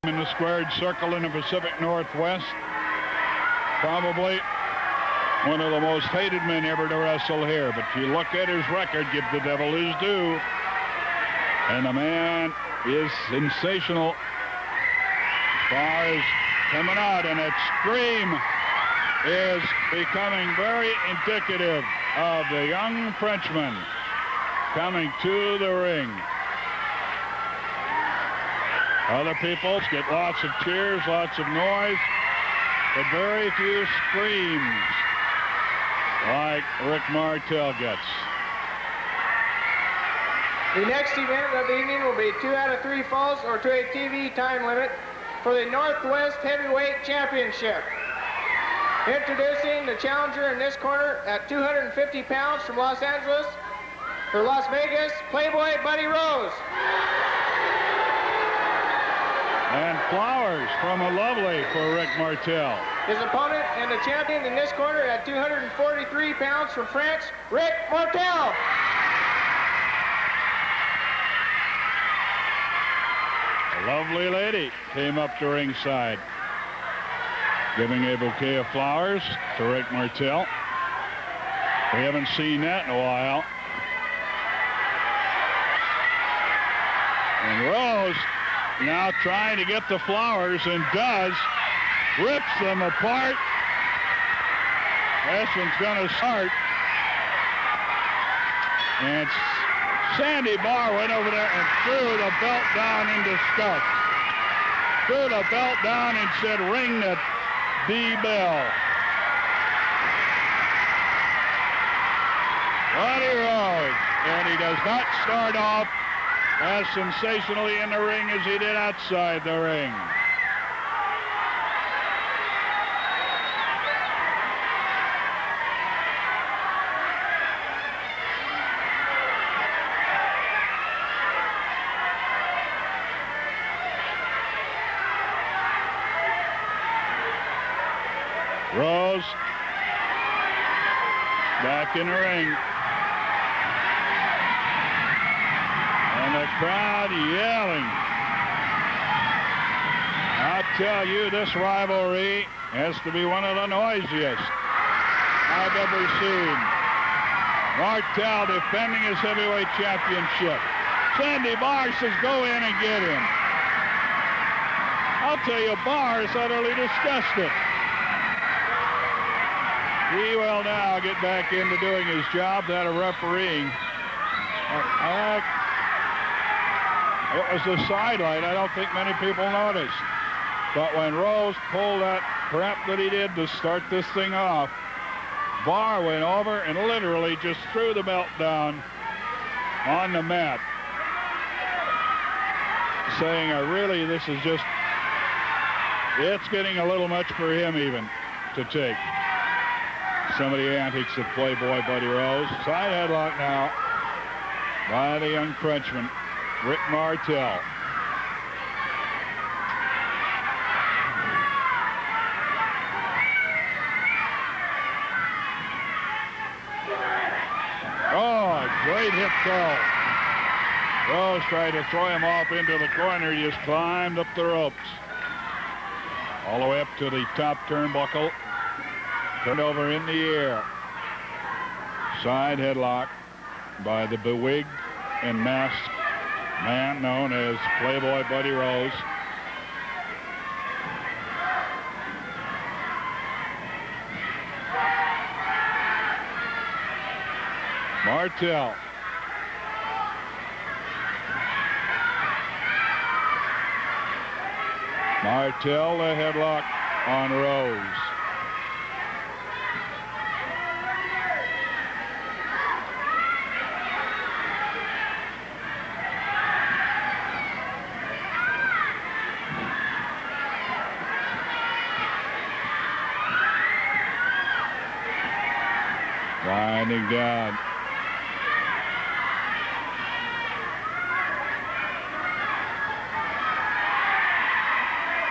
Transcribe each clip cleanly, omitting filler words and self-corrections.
in the squared circle in the Pacific Northwest. Probably one of the most hated men ever to wrestle here. But you look at his record, give the devil his due. And the man is sensational as far as coming out. And that scream is becoming very indicative of the young Frenchman coming to the ring. Other people get lots of cheers, lots of noise, but very few screams like Rick Martel gets. The next event of the evening will be 2 out of 3 falls or to a TV time limit for the Northwest Heavyweight Championship. Introducing the challenger in this corner at 250 pounds from Los Angeles, or Las Vegas, Playboy Buddy Rose. And flowers from a lovely for Rick Martel. His opponent and the champion in this corner at 243 pounds from France, Rick Martel. A lovely lady came up to ringside, giving a bouquet of flowers to Rick Martel. We haven't seen that in a while. And Rose now trying to get the flowers, and does, rips them apart. This one's going to start. And Sandy Barr went over there and threw the belt down in disgust. Threw the belt down and said, ring the D bell. Roddy Rose, and he does not start off as sensationally in the ring as he did outside the ring. Rose back in the ring. And the crowd yelling. I'll tell you, this rivalry has to be one of the noisiest I've ever seen. Martel defending his heavyweight championship. Sandy Barr says, go in and get him. I'll tell you, Barr is utterly disgusted. He will now get back into doing his job, that of refereeing. It was the sidelight. I don't think many people noticed. But when Rose pulled that crap that he did to start this thing off, Barr went over and literally just threw the belt down on the mat, saying, really, this is just, it's getting a little much for him even to take. Some of the antics of Playboy Buddy Rose. Side headlock now by the young Frenchman, Rick Martel. Oh, great hip throw. Rose tried to throw him off into the corner. He just climbed up the ropes. All the way up to the top turnbuckle. Turned over in the air. Side headlock by the bewigged and masked man known as Playboy Buddy Rose. Martel. Martel, the headlock on Rose. Winding down.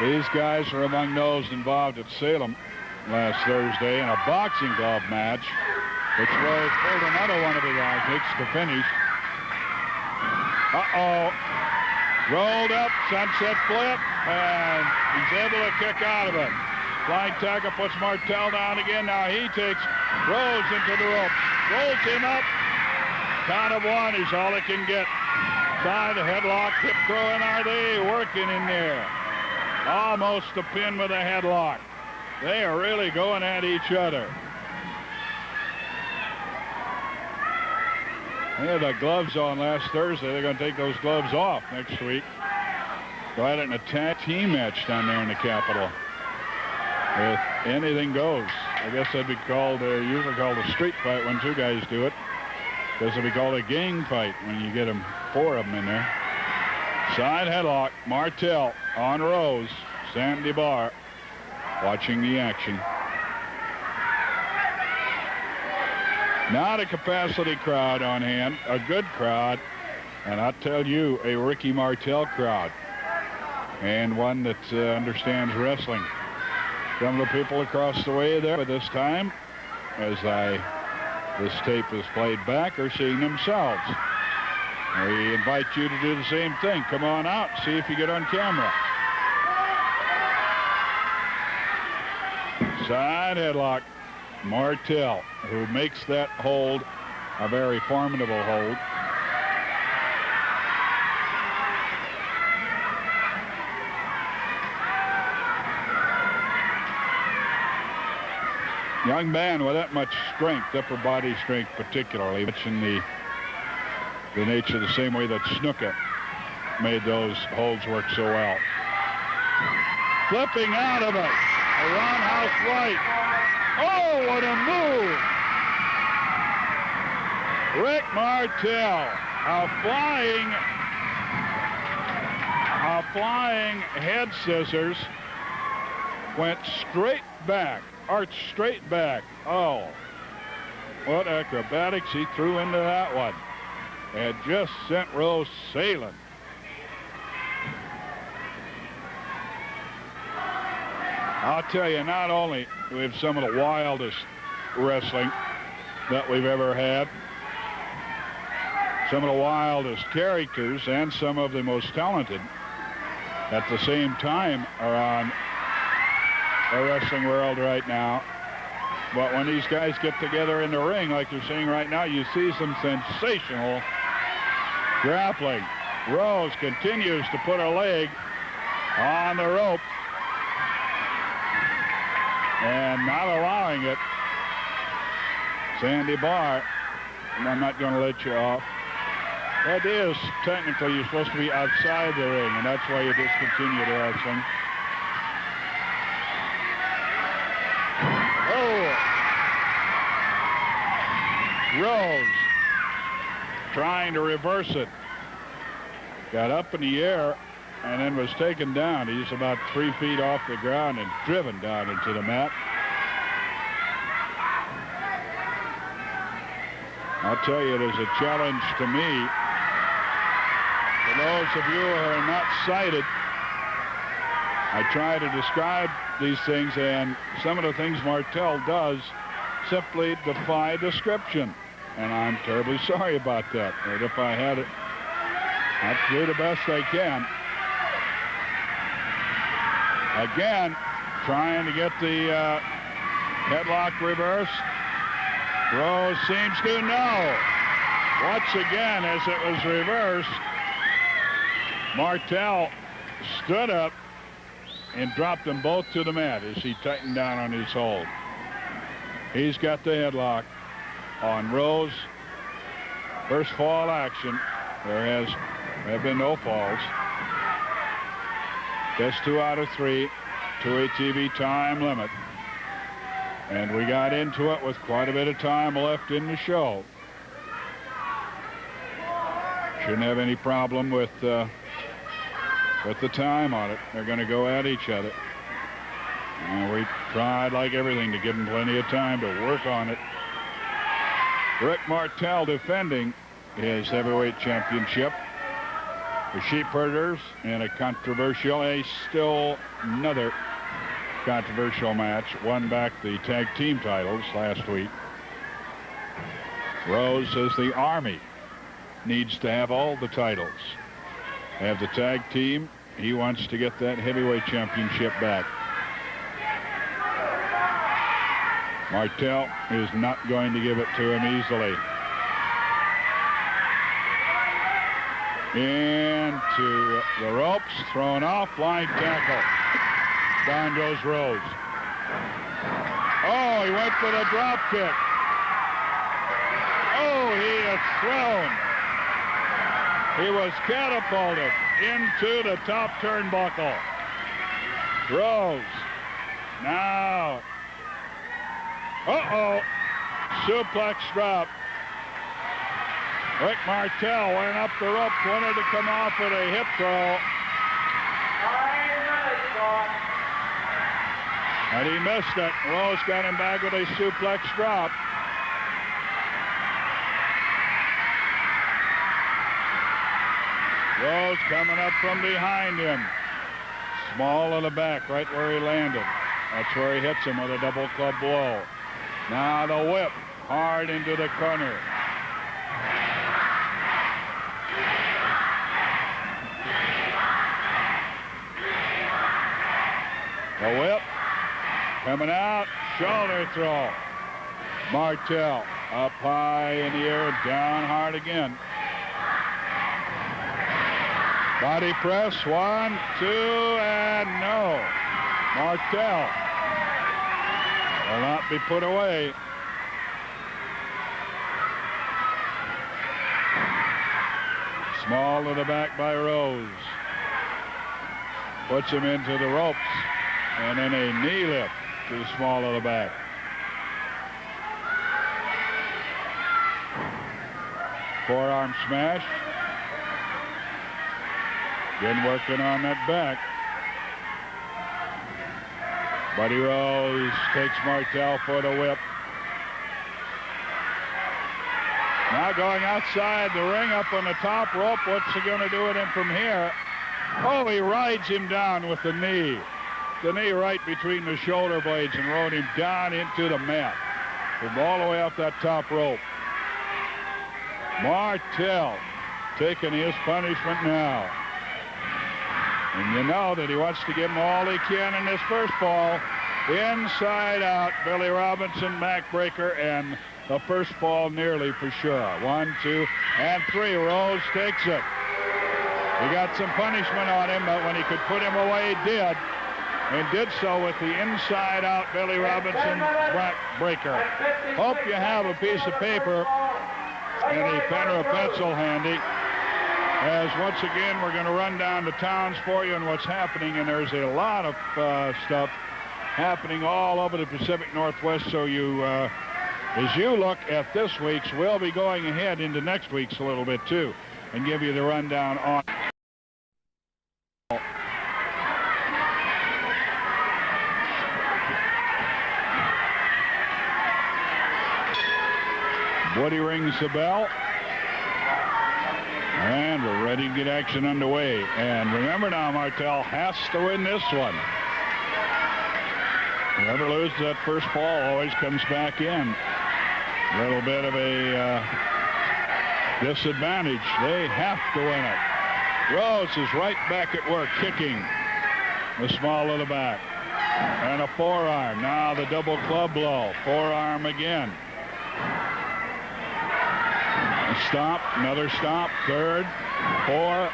These guys are among those involved at Salem last Thursday in a boxing glove match, which Rose pulled another one of his antics to finish. Uh-oh. Rolled up, sunset flip, and he's able to kick out of it. Flying tackle puts Martel down again. Now he takes Rose into the ropes. Rolls him up. Count of one is all it can get. Side headlock, hip throw, and are they working in there? Almost a pin with a headlock. They are really going at each other. They had the gloves on last Thursday. They're going to take those gloves off next week. Go at it in a tag team match down there in the Capitol. With anything goes. I guess that'd be called, usually called a street fight when two guys do it. This would be called a gang fight when you get them, four of them in there. Side headlock, Martel on Rose. Sandy Barr watching the action. Not a capacity crowd on hand, a good crowd, and I'll tell you, a Ricky Martel crowd, and one that understands wrestling. Some of the people across the way there at this time, as this tape is played back, are seeing themselves. We invite you to do the same thing. Come on out, see if you get on camera. Side headlock, Martel, who makes that hold a very formidable hold. Young man with that much strength, upper body strength particularly, much in the nature the same way that Snuka made those holds work so well. Flipping out of it, a roundhouse right. Oh, what a move! Rick Martel, a flying head scissors, went straight back, arched straight back. Oh, what acrobatics he threw into that one. And just sent Rose sailing. I'll tell you, not only do we have some of the wildest wrestling that we've ever had, some of the wildest characters, and some of the most talented at the same time are on the wrestling world right now. But when these guys get together in the ring, like you're seeing right now, you see some sensational grappling. Rose continues to put her leg on the rope and not allowing it. Sandy Barr, I'm not going to let you off. That is, technically, you're supposed to be outside the ring, and that's why you discontinued wrestling. Oh! Rose trying to reverse it. Got up in the air and then was taken down. He's about 3 feet off the ground and driven down into the mat. I'll tell you, it is a challenge to me. For those of you who are not sighted, I try to describe these things, and some of the things Martel does simply defy description. And I'm terribly sorry about that. But if I had it, I'll do the best I can. Again, trying to get the headlock reversed. Rose seems to know. Once again, as it was reversed, Martel stood up and dropped them both to the mat as he tightened down on his hold. He's got the headlock on Rose. First fall action. There have been no falls. Just 2 out of 3 to a TV time limit. And we got into it with quite a bit of time left in the show. Shouldn't have any problem with the time on it. They're going to go at each other. And we tried, like everything, to give them plenty of time to work on it. Rick Martel defending his heavyweight championship. The Sheepherders in a still another controversial match. Won back the tag team titles last week. Rose says the Army needs to have all the titles. have the tag team. He wants to get that heavyweight championship back. Martel is not going to give it to him easily. Into the ropes, thrown off, flying tackle. Down goes Rose. Oh, he went for the drop kick. Oh, he is thrown. He was catapulted into the top turnbuckle. Rose. Now. Uh-oh. Suplex drop. Rick Martel went up the rope, wanted to come off with a hip throw. And he missed it. Rose got him back with a suplex drop. Rose coming up from behind him. Small of the back, right where he landed. That's where he hits him with a double club blow. Now the whip, hard into the corner. The whip, coming out, shoulder throw. Martel up high in the air, down hard again. Body press, 1, 2, and no. Martel will not be put away. Small to the back by Rose. Puts him into the ropes. And then a knee lift to the small of the back. Forearm smash. Again working on that back. Buddy Rose takes Martel for the whip. Now going outside the ring up on the top rope. What's he going to do with him from here? Oh, he rides him down with the knee. The knee right between the shoulder blades and rode him down into the mat. From all the way up that top rope. Martel taking his punishment now. And you know that he wants to give him all he can in this first fall. Inside out, Billy Robinson backbreaker, and the first fall nearly for sure. 1, 2, and 3. Rose takes it. He got some punishment on him, but when he could put him away, he did. And did so with the inside-out Billy Robinson backbreaker. Hope you have a piece of paper and a pen or a pencil handy, as once again we're going to run down the towns for you and what's happening, and there's a lot of stuff happening all over the Pacific Northwest, so you, as you look at this week's, we'll be going ahead into next week's a little bit too, and give you the rundown on Woody rings the bell. And we're ready to get action underway. And remember now, Martel has to win this one. Whoever loses that first fall always comes back in. A little bit of a disadvantage. They have to win it. Rose is right back at work, kicking the small of the back. And a forearm. Now the double club blow. Forearm again. Stomp, another stomp, 3rd, 4,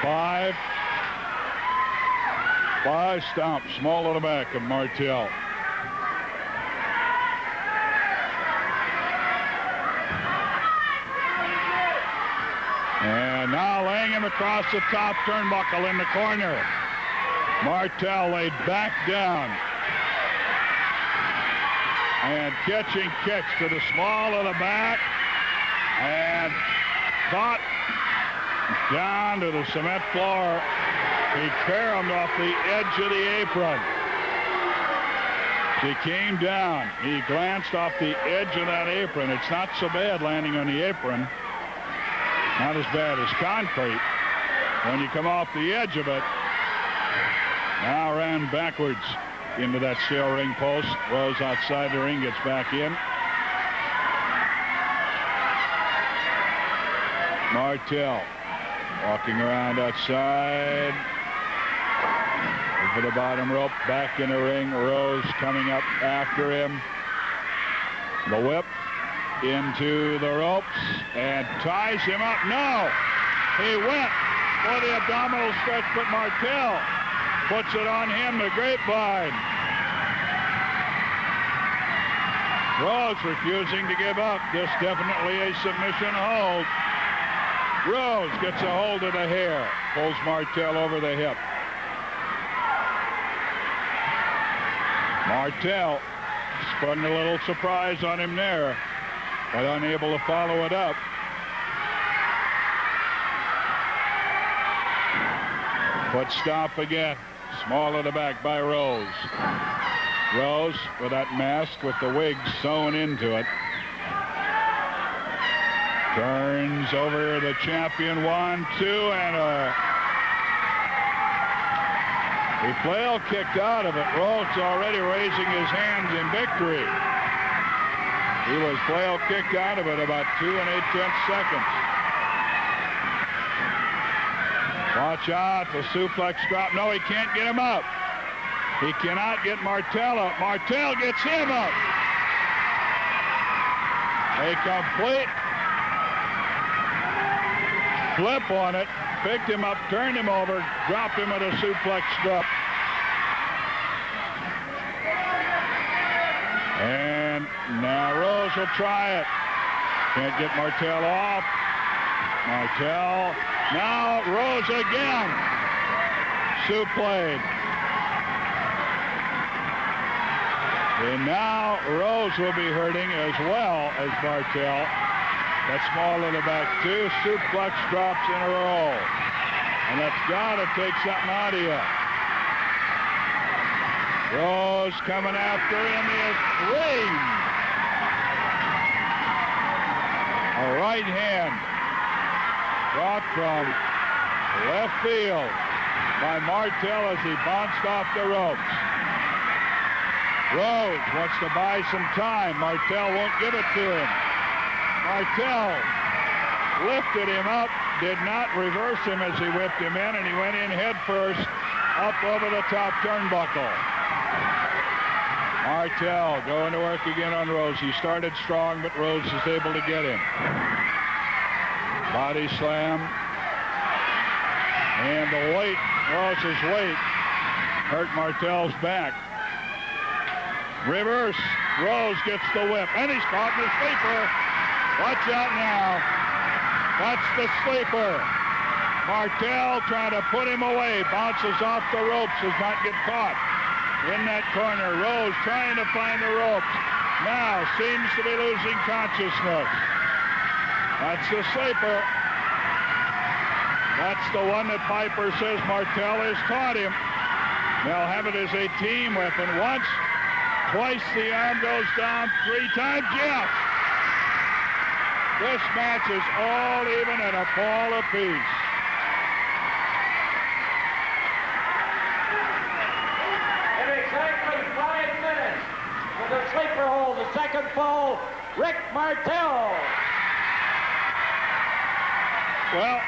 5. 5 stomps, small of the back of Martel. And now laying him across the top turnbuckle in the corner. Martel laid back down. And catching kicks to the small of the back. And caught down to the cement floor. He caromed off the edge of the apron. He came down. He glanced off the edge of that apron. It's not so bad landing on the apron. Not as bad as concrete. When you come off the edge of it, now ran backwards into that steel ring post. Rose outside the ring, gets back in. Martel Walking around outside. Over the bottom rope, back in the ring. Rose coming up after him. The whip into the ropes and ties him up. No! He went for the abdominal stretch, but Martel puts it on him, the grapevine. Rose refusing to give up. This definitely a submission hold. Rose gets a hold of the hair, pulls Martel over the hip. Martel sprung a little surprise on him there, but unable to follow it up. Foot stop again. Small of the back by Rose. Rose with that mask with the wig sewn into it. Turns over the champion. 1, 2, and a flail kicked out of it. Rose already raising his hands in victory. He was flail kicked out of it about 2 8/10 seconds. Watch out, the suplex drop. No, he can't get him up. He cannot get Martel up. Martel gets him up. A complete flip on it. Picked him up, turned him over, dropped him at a suplex drop. And now Rose will try it. Can't get Martel off. Martel. Now Rose again. Suplex. And now Rose will be hurting as well as Martel. That's small in the back too. Suplex drops in a row. And that's got to take something out of you. Rose coming after him is clean. A right hand brought from left field by Martel as he bounced off the ropes. Rose wants to buy some time. Martel won't give it to him. Martel lifted him up, did not reverse him as he whipped him in, and he went in head first up over the top turnbuckle. Martel going to work again on Rose. He started strong, but Rose is able to get him. Body slam. And the weight, Rose's weight, hurt Martel's back. Reverse. Rose gets the whip, and he's caught in the sleeper. Watch out now. That's the sleeper. Martel trying to put him away. Bounces off the ropes, does not get caught. In that corner, Rose trying to find the ropes. Now seems to be losing consciousness. That's the sleeper. That's the one that Piper says Martel has caught him. They'll have it as a team weapon. Once, twice the arm goes down, 3 times, yes! This match is all even at a fall apiece. In exactly 5 minutes, with the sleeper hold, the second fall, Rick Martel. Well,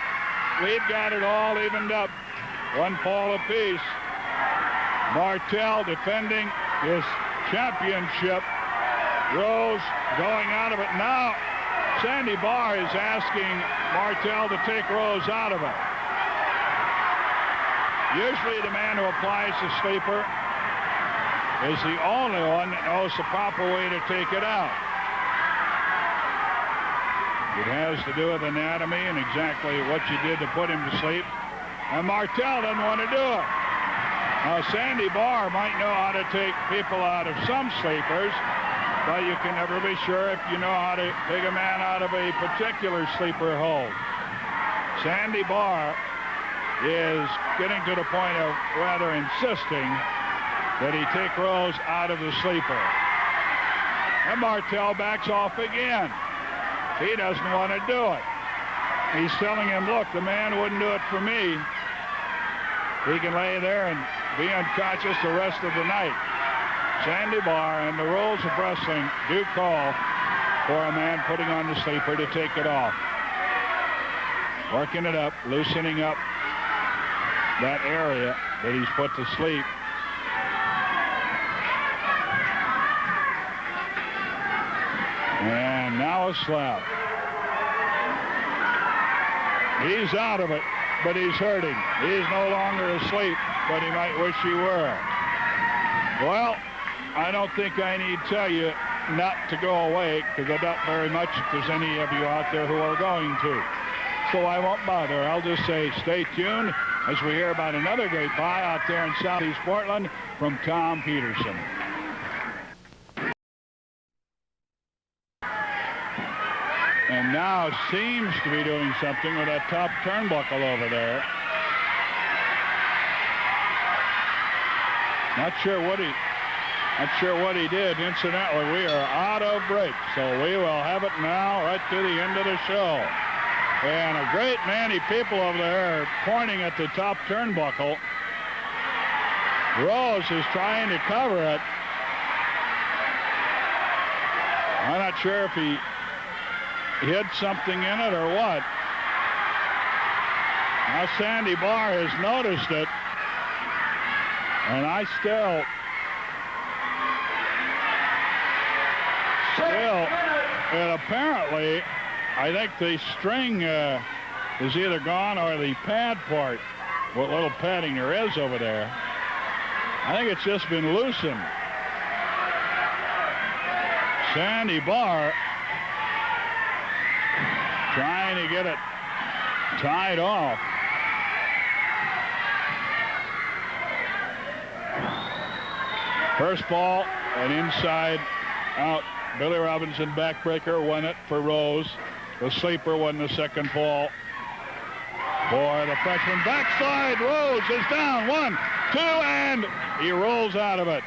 we've got it all evened up. 1 fall apiece. Martel defending his championship. Rose going out of it. Now, Sandy Barr is asking Martel to take Rose out of it. Usually the man who applies the sleeper is the only one that knows the proper way to take it out. It has to do with anatomy and exactly what you did to put him to sleep. And Martel doesn't want to do it. Now, Sandy Barr might know how to take people out of some sleepers, but you can never be sure if you know how to take a man out of a particular sleeper hold. Sandy Barr is getting to the point of rather insisting that he take Rose out of the sleeper. And Martel backs off again. He doesn't want to do it. He's telling him, look, the man wouldn't do it for me. He can lay there and be unconscious the rest of the night. Sandy Barr and the rules of wrestling do call for a man putting on the sleeper to take it off. working it up, loosening up that area that he's put to sleep. And now a slap. He's out of it, but he's hurting. He's no longer asleep, but he might wish he were. Well, I don't think I need to tell you not to go away, because I doubt very much if there's any of you out there who are going to. So I won't bother. I'll just say stay tuned as we hear about another great buy out there in Southeast Portland from Tom Peterson. And now seems to be doing something with that top turnbuckle over there. Not sure what he did. Incidentally, we are out of break, so we will have it now right to the end of the show. And a great many people over there are pointing at the top turnbuckle. Rose is trying to cover it. I'm not sure if he hid something in it or what. Now Sandy Barr has noticed it, and and apparently I think the string is either gone or the pad part, what little padding there is over there, I think it's just been loosened. Sandy Barr trying to get it tied off. First ball, an inside out. Billy Robinson backbreaker won it for Rose. The sleeper won the second fall for the freshman. Backslide, Rose is down. 1, 2, and he rolls out of it.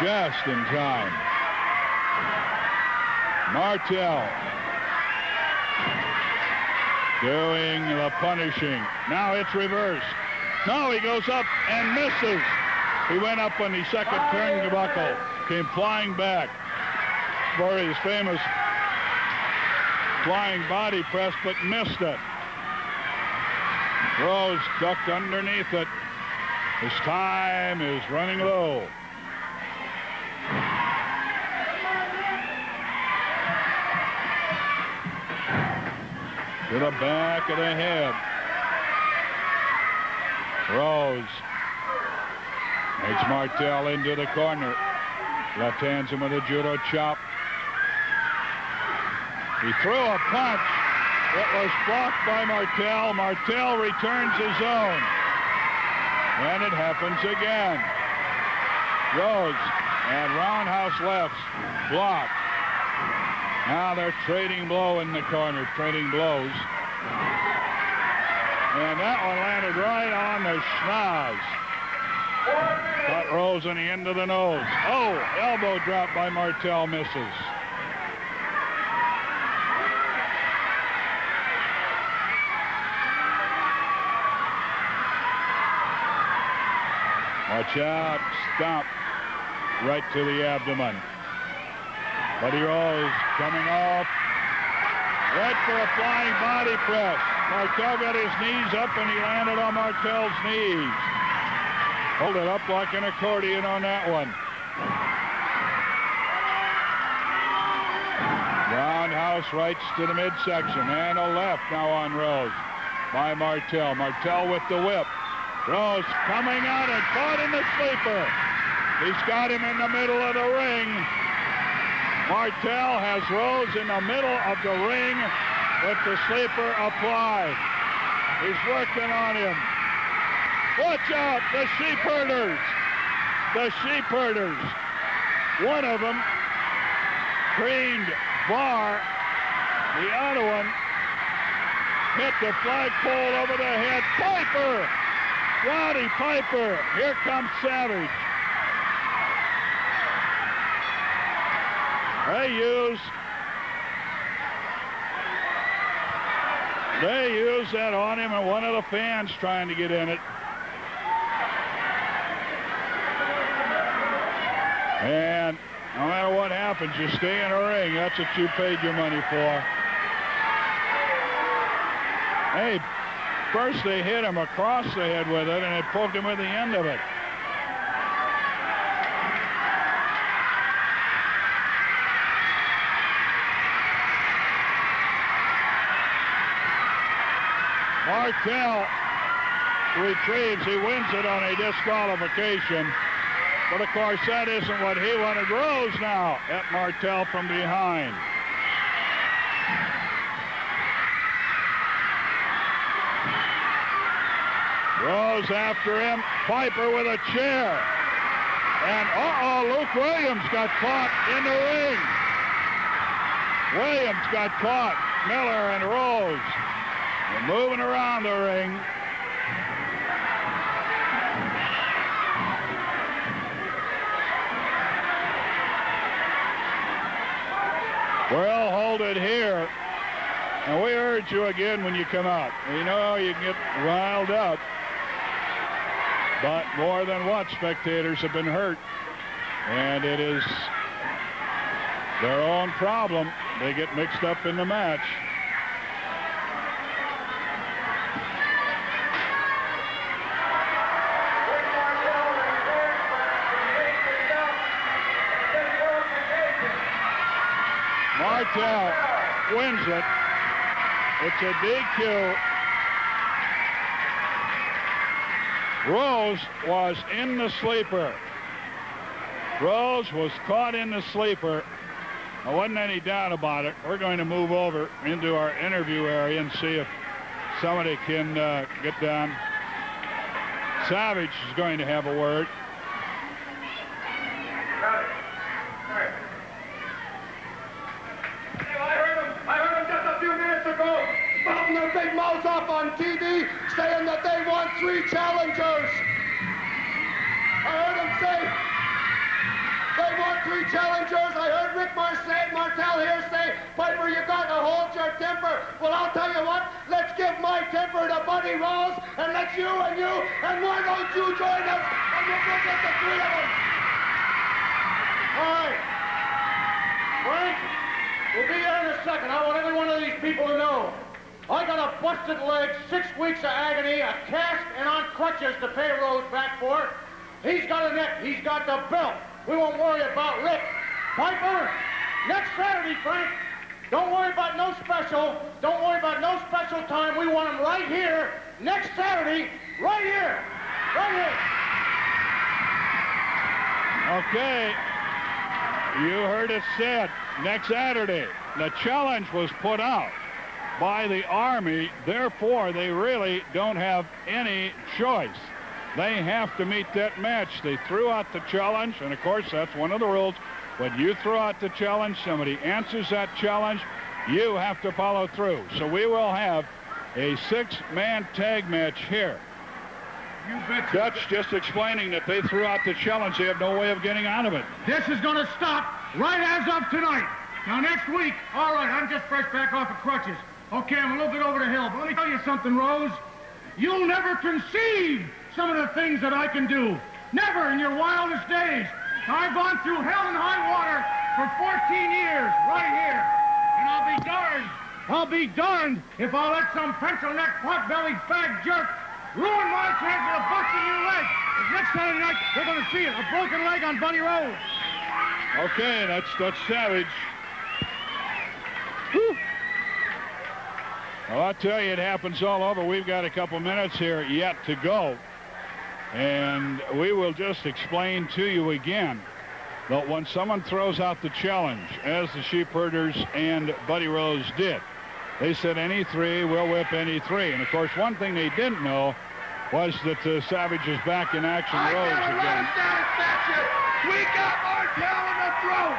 Just in time. Martel doing the punishing. Now it's reversed. No, he goes up and misses. He went up on the second turnbuckle, came flying back for his famous flying body press, but missed it. Rose ducked underneath it. His time is running low. To the back of the head. Rose makes Martel into the corner. Left hands him with a judo chop. He threw a punch. It was blocked by Martel. Martel returns his own. And it happens again. Rose and roundhouse lefts blocked. Now they're trading blow in the corner, trading blows. And that one landed right on the schnoz. Got Rose in the end of the nose. Oh, elbow drop by Martel, misses. Watch out, stomp right to the abdomen. Buddy Rose coming off. Right for a flying body press. Martel got his knees up and he landed on Martel's knees. Hold it up like an accordion on that one. Roundhouse rights to the midsection and a left now on Rose by Martel. Martel with the whip. Rose coming out and caught in the sleeper. He's got him in the middle of the ring. Martel has Rose in the middle of the ring with the sleeper applied. He's working on him. Watch out, the Sheepherders. The Sheepherders. One of them creamed Barr. The other one hit the flagpole over the head. Piper! Roddy Piper. Here comes Savage. They use that on him, and one of the fans trying to get in it. And no matter what happens, you stay in the ring. That's what you paid your money for. Hey, first they hit him across the head with it, and it poked him with the end of it. Martel retrieves. He wins it on a disqualification. But, of course, that isn't what he wanted. Rose now at Martel from behind. Rose after him. Piper with a chair. And, Luke Williams got caught in the ring. Williams got caught. Miller and Rose are moving around the ring. We'll hold it here. And we urge you again when you come out. We know you can get riled up. But more than what, spectators have been hurt. And it is their own problem. They get mixed up in the match. Martel wins it. It's a DQ. Rose was in the sleeper. Rose was caught in the sleeper. There wasn't any doubt about it. We're going to move over into our interview area and see if somebody can get down. Savage is going to have a word. Spouting their big mouths off on TV, saying that they want 3 challengers. I heard them say they want 3 challengers. I heard Rick Martel here say, Piper, you got to hold your temper. Well, I'll tell you what, let's give my temper to Buddy Rose, and let's you, and why don't you join us, and we'll go get the 3 of them. All right. Frank, we'll be here in a second. I want every one of these people to know. I got a busted leg, 6 weeks of agony, a cast, and on crutches to pay Rose back for. He's got a neck. He's got the belt. We won't worry about Rick. Piper, next Saturday, Frank. Don't worry about no special. Don't worry about no special time. We want him right here, next Saturday, right here. Right here. Okay. You heard it said, next Saturday. The challenge was put out by the Army. Therefore, they really don't have any choice. They have to meet that match. They threw out the challenge, and of course, that's one of the rules. When you throw out the challenge, somebody answers that challenge, you have to follow through. So we will have a 6-man tag match here. You bet. Dutch just explaining that they threw out the challenge. They have no way of getting out of it. This is going to stop right as of tonight. Now, next week, all right, I'm just fresh back off of crutches. Okay, I'm a little bit over the hill, but let me tell you something, Rose. You'll never conceive some of the things that I can do. Never in your wildest days. I've gone through hell and high water for 14 years, right here. And I'll be darned if I'll let some pencil-neck, pot-bellied fag jerk ruin my chance of a busted new leg. Next Saturday night, they're going to see it. A broken leg on Buddy Rose. Okay, that's Savage. Whew. Well, I'll tell you, it happens all over. We've got a couple minutes here yet to go. And we will just explain to you again that when someone throws out the challenge, as the Sheepherders and Buddy Rose did, they said any 3 will whip any 3. And, of course, one thing they didn't know was that Savage is back in action. I Rose get a lot again. of satisfaction. We got Martel on the throne.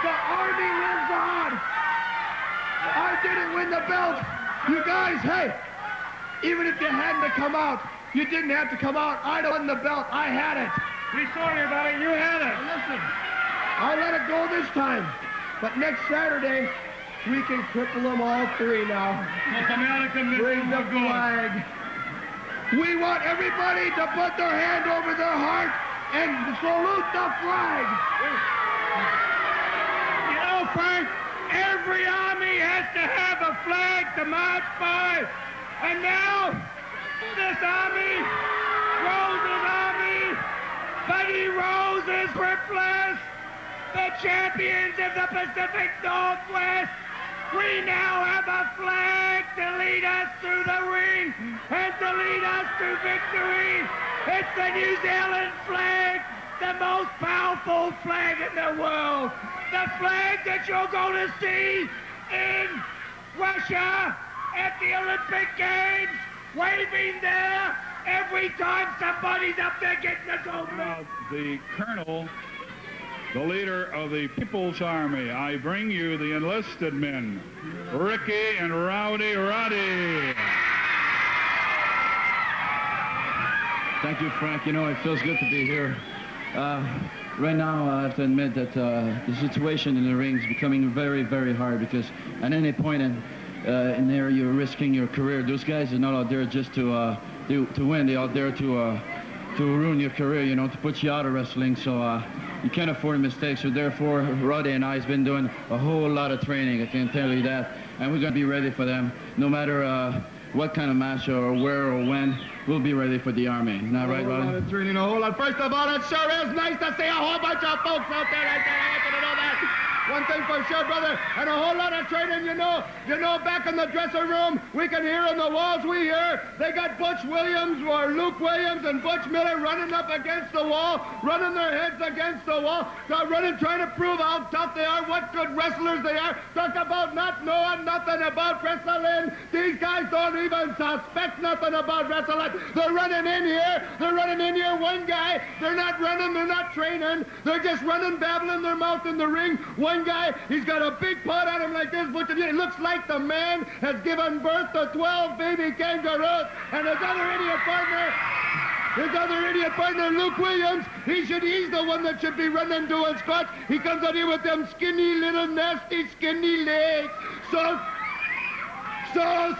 The Army lives on. I didn't win the belt. You guys, hey, even if you hadn't to come out, you didn't have to come out. I won the belt. I had it. We sorry about it. You had it. Listen, I let it go this time. But next Saturday, we can cripple them all 3 now. Bring the flag. We want everybody to put their hand over their heart and salute the flag. You know, Frank, Every army has to have a flag to march by. And now, this army, Rose's army, Buddy Rose is replaced, the champions of the Pacific Northwest. We now have a flag to lead us through the ring and to lead us to victory. It's the New Zealand flag, the most powerful flag in the world. The flag that you're going to see in Russia at the Olympic Games, waving there every time somebody's up there getting a gold medal. The colonel, the leader of the People's Army, I bring you the enlisted men, Ricky and Roddy. Thank you, Frank. You know, it feels good to be here. Right now, I have to admit that the situation in the ring is becoming very, very hard because at any point in there, you're risking your career. Those guys are not out there just to win. They're out there to ruin your career, you know, to put you out of wrestling. So you can't afford mistakes. So therefore, Roddy and I has been doing a whole lot of training. I can tell you that, and we're going to be ready for them, no matter what kind of match or where or when. We'll be ready for the Army. Not right, Roddy? A whole lot of training, a whole lot. First of all, it sure is nice to see a whole bunch of folks out there like that. I want you to know that. One thing for sure, brother, and a whole lot of training, you know, back in the dressing room, we can hear on the walls, we hear, they got Butch Williams or Luke Williams and Butch Miller running up against the wall, running their heads against the wall, running, trying to prove how tough they are, what good wrestlers they are, talk about not knowing nothing about wrestling. These guys don't even suspect nothing about wrestling. They're running in here, one guy, they're not running, they're not training, they're just running, babbling their mouth in the ring. One guy, he's got a big pot on him like this, but it looks like the man has given birth to 12 baby kangaroos, and his other idiot partner, Luke Williams, he's the one that should be running doing spots. He comes out here with them skinny little nasty skinny legs. So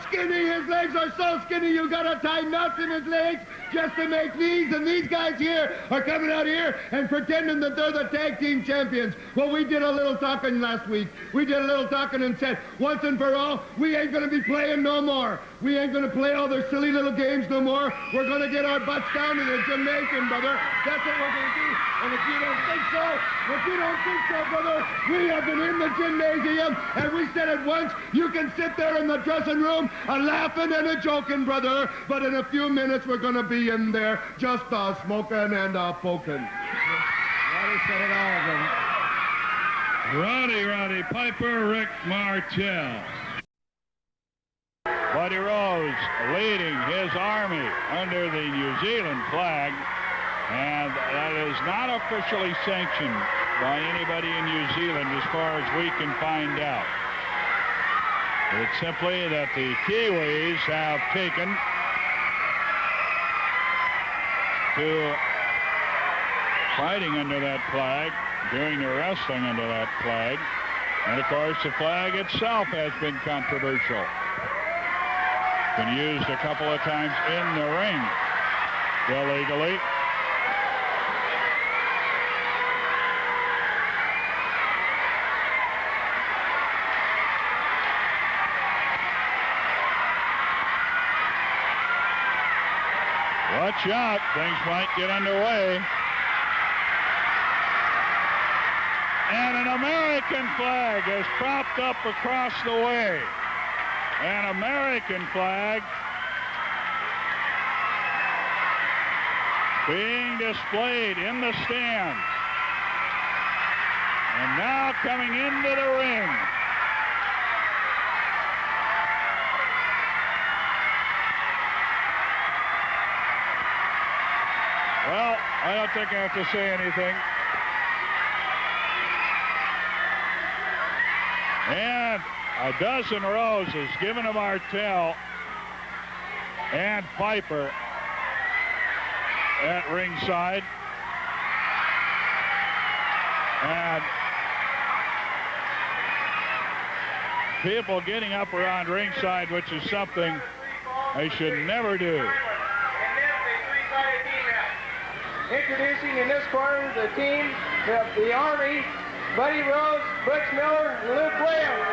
skinny, his legs are so skinny you gotta tie knots in his legs just to make these, and these guys here are coming out here and pretending that they're the tag team champions. Well, we did a little talking last week. We did a little talking and said, once and for all, we ain't gonna be playing no more. We ain't gonna play all their silly little games no more. We're gonna get our butts down in the gymnasium, brother. That's what we're gonna do. And if you don't think so, brother, we have been in the gymnasium, and we said it once, you can sit there in the dressing room laughing and joking, brother, but in a few minutes we're gonna be in there just smoking and poking. Roddy said it all, brother. Roddy Piper, Rick Martel. Buddy Rose leading his army under the New Zealand flag, and that is not officially sanctioned by anybody in New Zealand as far as we can find out. It's simply that the Kiwis have taken to fighting under that flag, doing their wrestling under that flag, and of course the flag itself has been controversial. Been used a couple of times in the ring illegally. Watch out, things might get underway. And an American flag is propped up across the way. An American flag being displayed in the stands. And now coming into the ring. Well, I don't think I have to say anything. And a dozen roses given to Martel and Piper at ringside. And people getting up around ringside, which is something they should never do. Introducing in this corner the team, the Army, Buddy Rose, Butch Miller, and Luke Williams.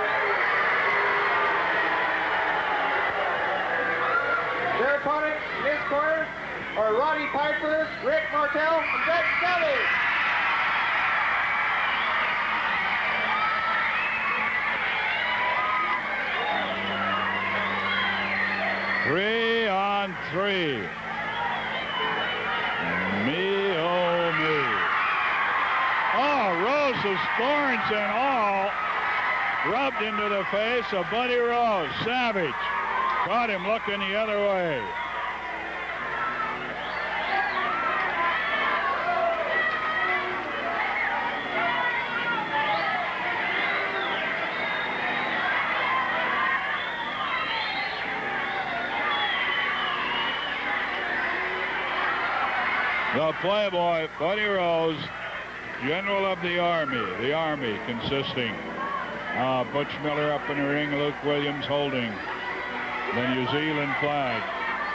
Their opponents in this corner are Roddy Piper, Rick Martel, and Doug Gilbert. Three on three. Me, oh me. Oh, Rose's thorns and all rubbed into the face of Buddy Rose. Savage caught him looking the other way. The Playboy, Buddy Rose, General of the Army consisting of Butch Miller up in the ring, Luke Williams holding the New Zealand flag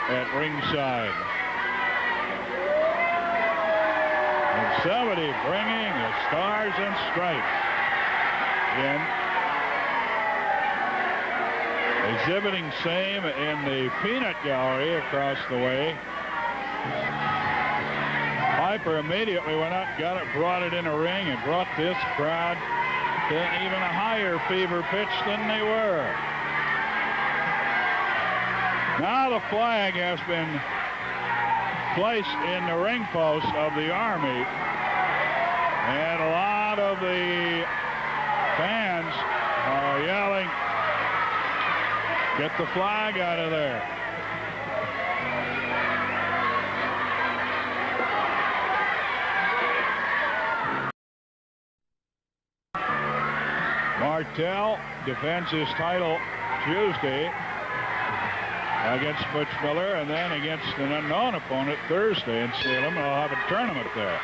at ringside. And somebody bringing the Stars and Stripes in. Exhibiting same in the Peanut Gallery across the way. Piper immediately went out, got it, brought it in a ring, and brought this crowd to even a higher fever pitch than they were. Now the flag has been placed in the ring post of the Army, and a lot of the fans are yelling, "Get the flag out of there." Martel defends his title Tuesday against Butch Miller, and then against an unknown opponent Thursday in Salem. They'll have a tournament there.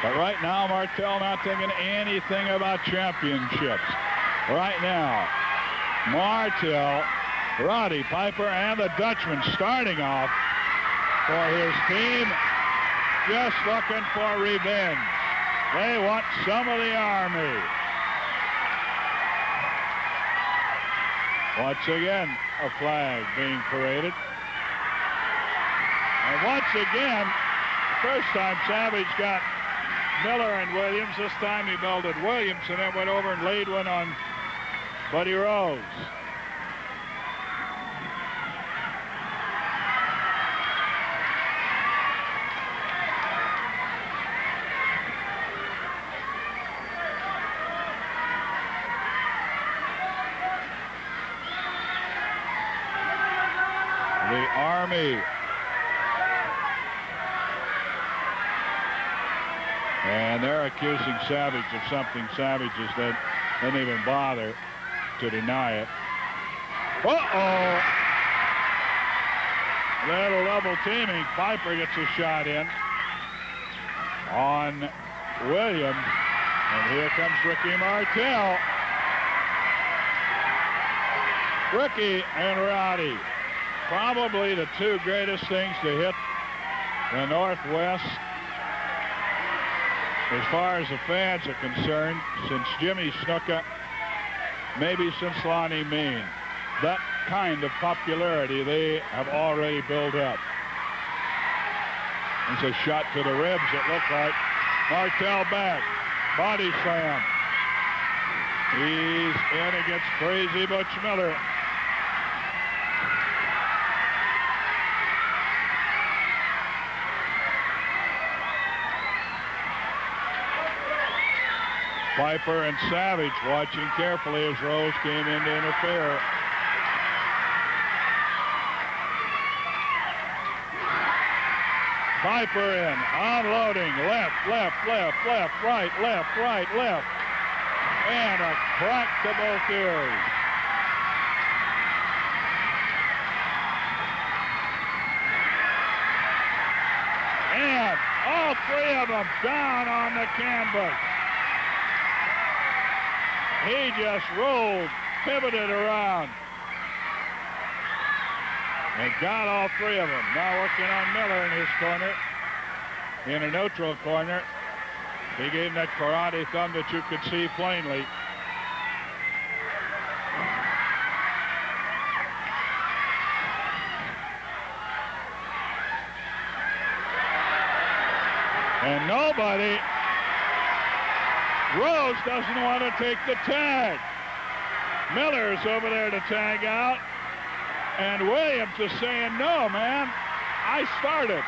But right now, Martel not thinking anything about championships. Right now, Martel, Roddy Piper, and the Dutchman starting off for his team, just looking for revenge. They want some of the Army. Once again, a flag being paraded. And once again, first time Savage got Miller and Williams. This time he melded Williams and then went over and laid one on Buddy Rose. The Army. And they're accusing Savage of something Savage didn't even bother to deny it. Uh-oh! Little double teaming. Piper gets a shot in on Williams. And here comes Ricky Martel. Ricky and Roddy. Probably the two greatest things to hit the Northwest as far as the fans are concerned since Jimmy Snuka, maybe since Lonnie Mean. That kind of popularity they have already built up. It's a shot to the ribs, it looked like. Martel back, body slam. He's in against crazy Butch Miller. Piper and Savage watching carefully as Rose came in to interfere. Piper in, unloading, left, right, left. And a crack to both ears. And all three of them down on the canvas. He just rolled, pivoted around, and got all three of them. Now working on Miller in his corner, in a neutral corner. He gave him that karate thumb that you could see plainly. And nobody, Rose doesn't want to take the tag. Miller's over there to tag out. And Williams is saying, no, man, I started.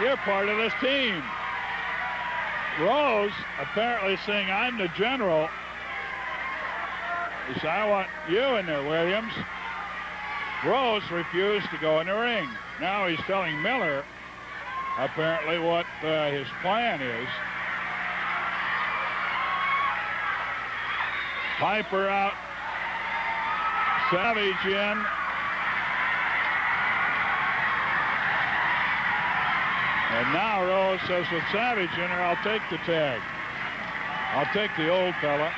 You're part of this team. Rose apparently saying, I'm the general. He said, I want you in there, Williams. Rose refused to go in the ring. Now he's telling Miller apparently what his plan is. Piper out. Savage in. And now Rose says, with Savage in there, I'll take the tag. I'll take the old fella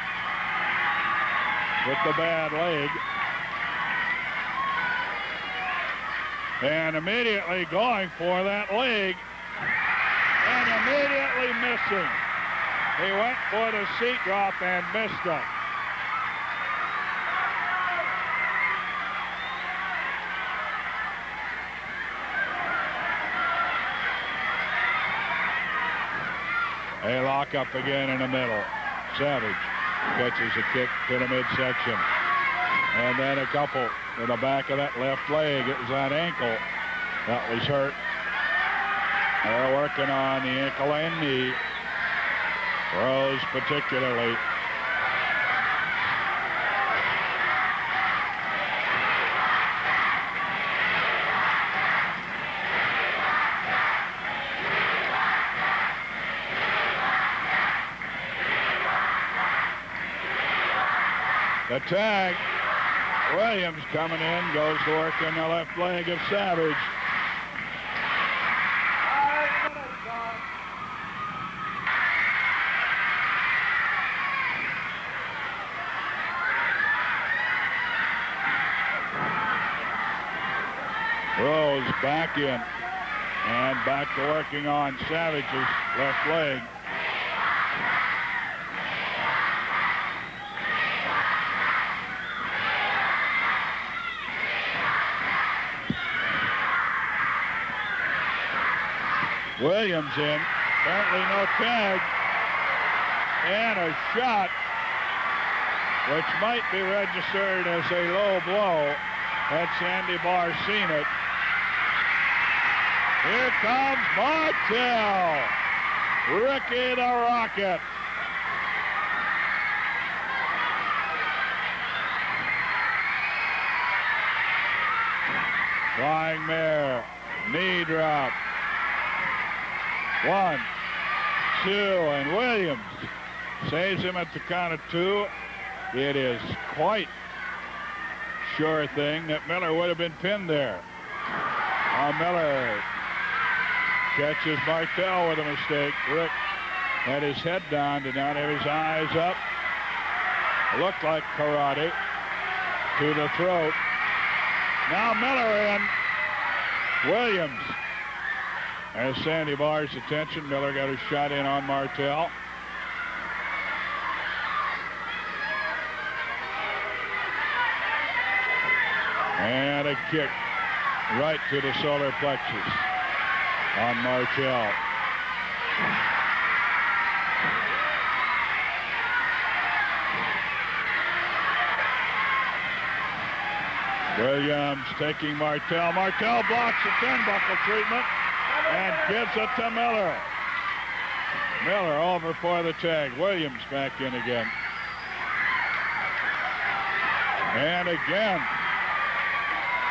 with the bad leg. And immediately going for that leg. And immediately missing. He went for the seat drop and missed it. They lock up again in the middle. Savage catches a kick to the midsection. And then a couple to the back of that left leg. It was that ankle that was hurt. They're working on the ankle and knee. Rose particularly. The tag, Williams coming in, goes to work in the left leg of Savage. Rose back in and back to working on Savage's left leg. Williams in, apparently no tag, and a shot which might be registered as a low blow had Sandy Barr seen it. Here comes Martel, Ricky the Rocket. Flying mare, knee drop. 1, 2, and Williams saves him at the count of 2. It is quite sure thing that Miller would have been pinned there. Miller catches Martel with a mistake. Rick had his head down, did not have his eyes up. It looked like karate to the throat. Now Miller in. Williams has Sandy Barr's attention. Miller got a shot in on Martel. And a kick right to the solar plexus on Martel. Williams taking Martel. Martel blocks the turnbuckle treatment and gives it to Miller. Miller over for the tag. Williams back in again. And again,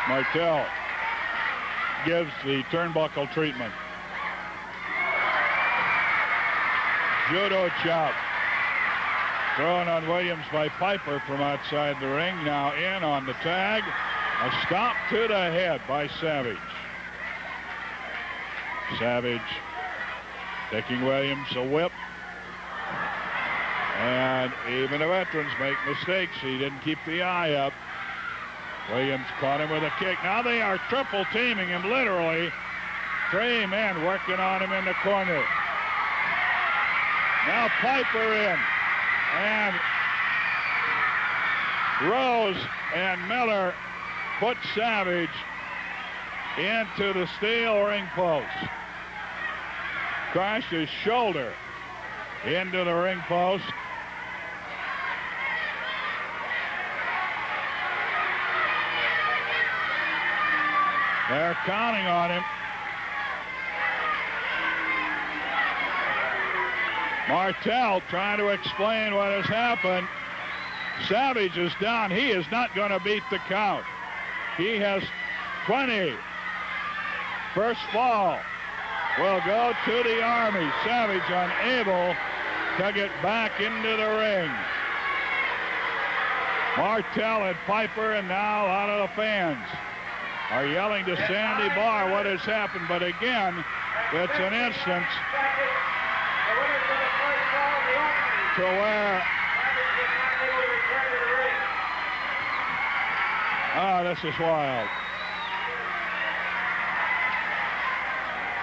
Martel gives the turnbuckle treatment. Judo chop. Thrown on Williams by Piper from outside the ring. Now in on the tag. A stop to the head by Savage. Savage taking Williams a whip. And even the veterans make mistakes. He didn't keep the eye up. Williams caught him with a kick. Now they are triple teaming him, literally. 3 men working on him in the corner. Now Piper in. And Rose and Miller put Savage into the steel ring post. Crashed his shoulder into the ring post. They're counting on him. Martel trying to explain what has happened. Savage is down. He is not going to beat the count. He has 20. First fall will go to the Army. Savage unable to get back into the ring. Martel and Piper, and now a lot of the fans are yelling to Sandy Barr what has happened. But again, it's an instance to where this is wild.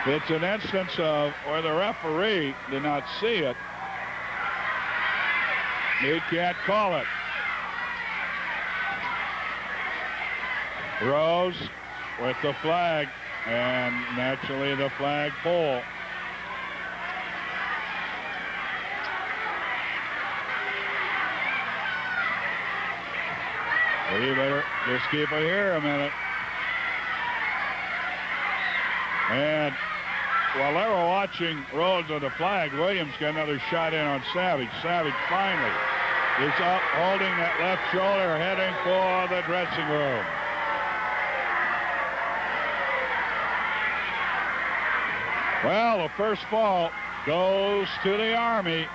It's an instance of where the referee did not see it. He can't call it. Rose with the flag, and naturally the flag pull. Well, you better just keep it here a minute. And while they were watching Rhodes with the flag, Williams got another shot in on Savage. Savage finally is up, holding that left shoulder, heading for the dressing room. Well, the first fall goes to the Army.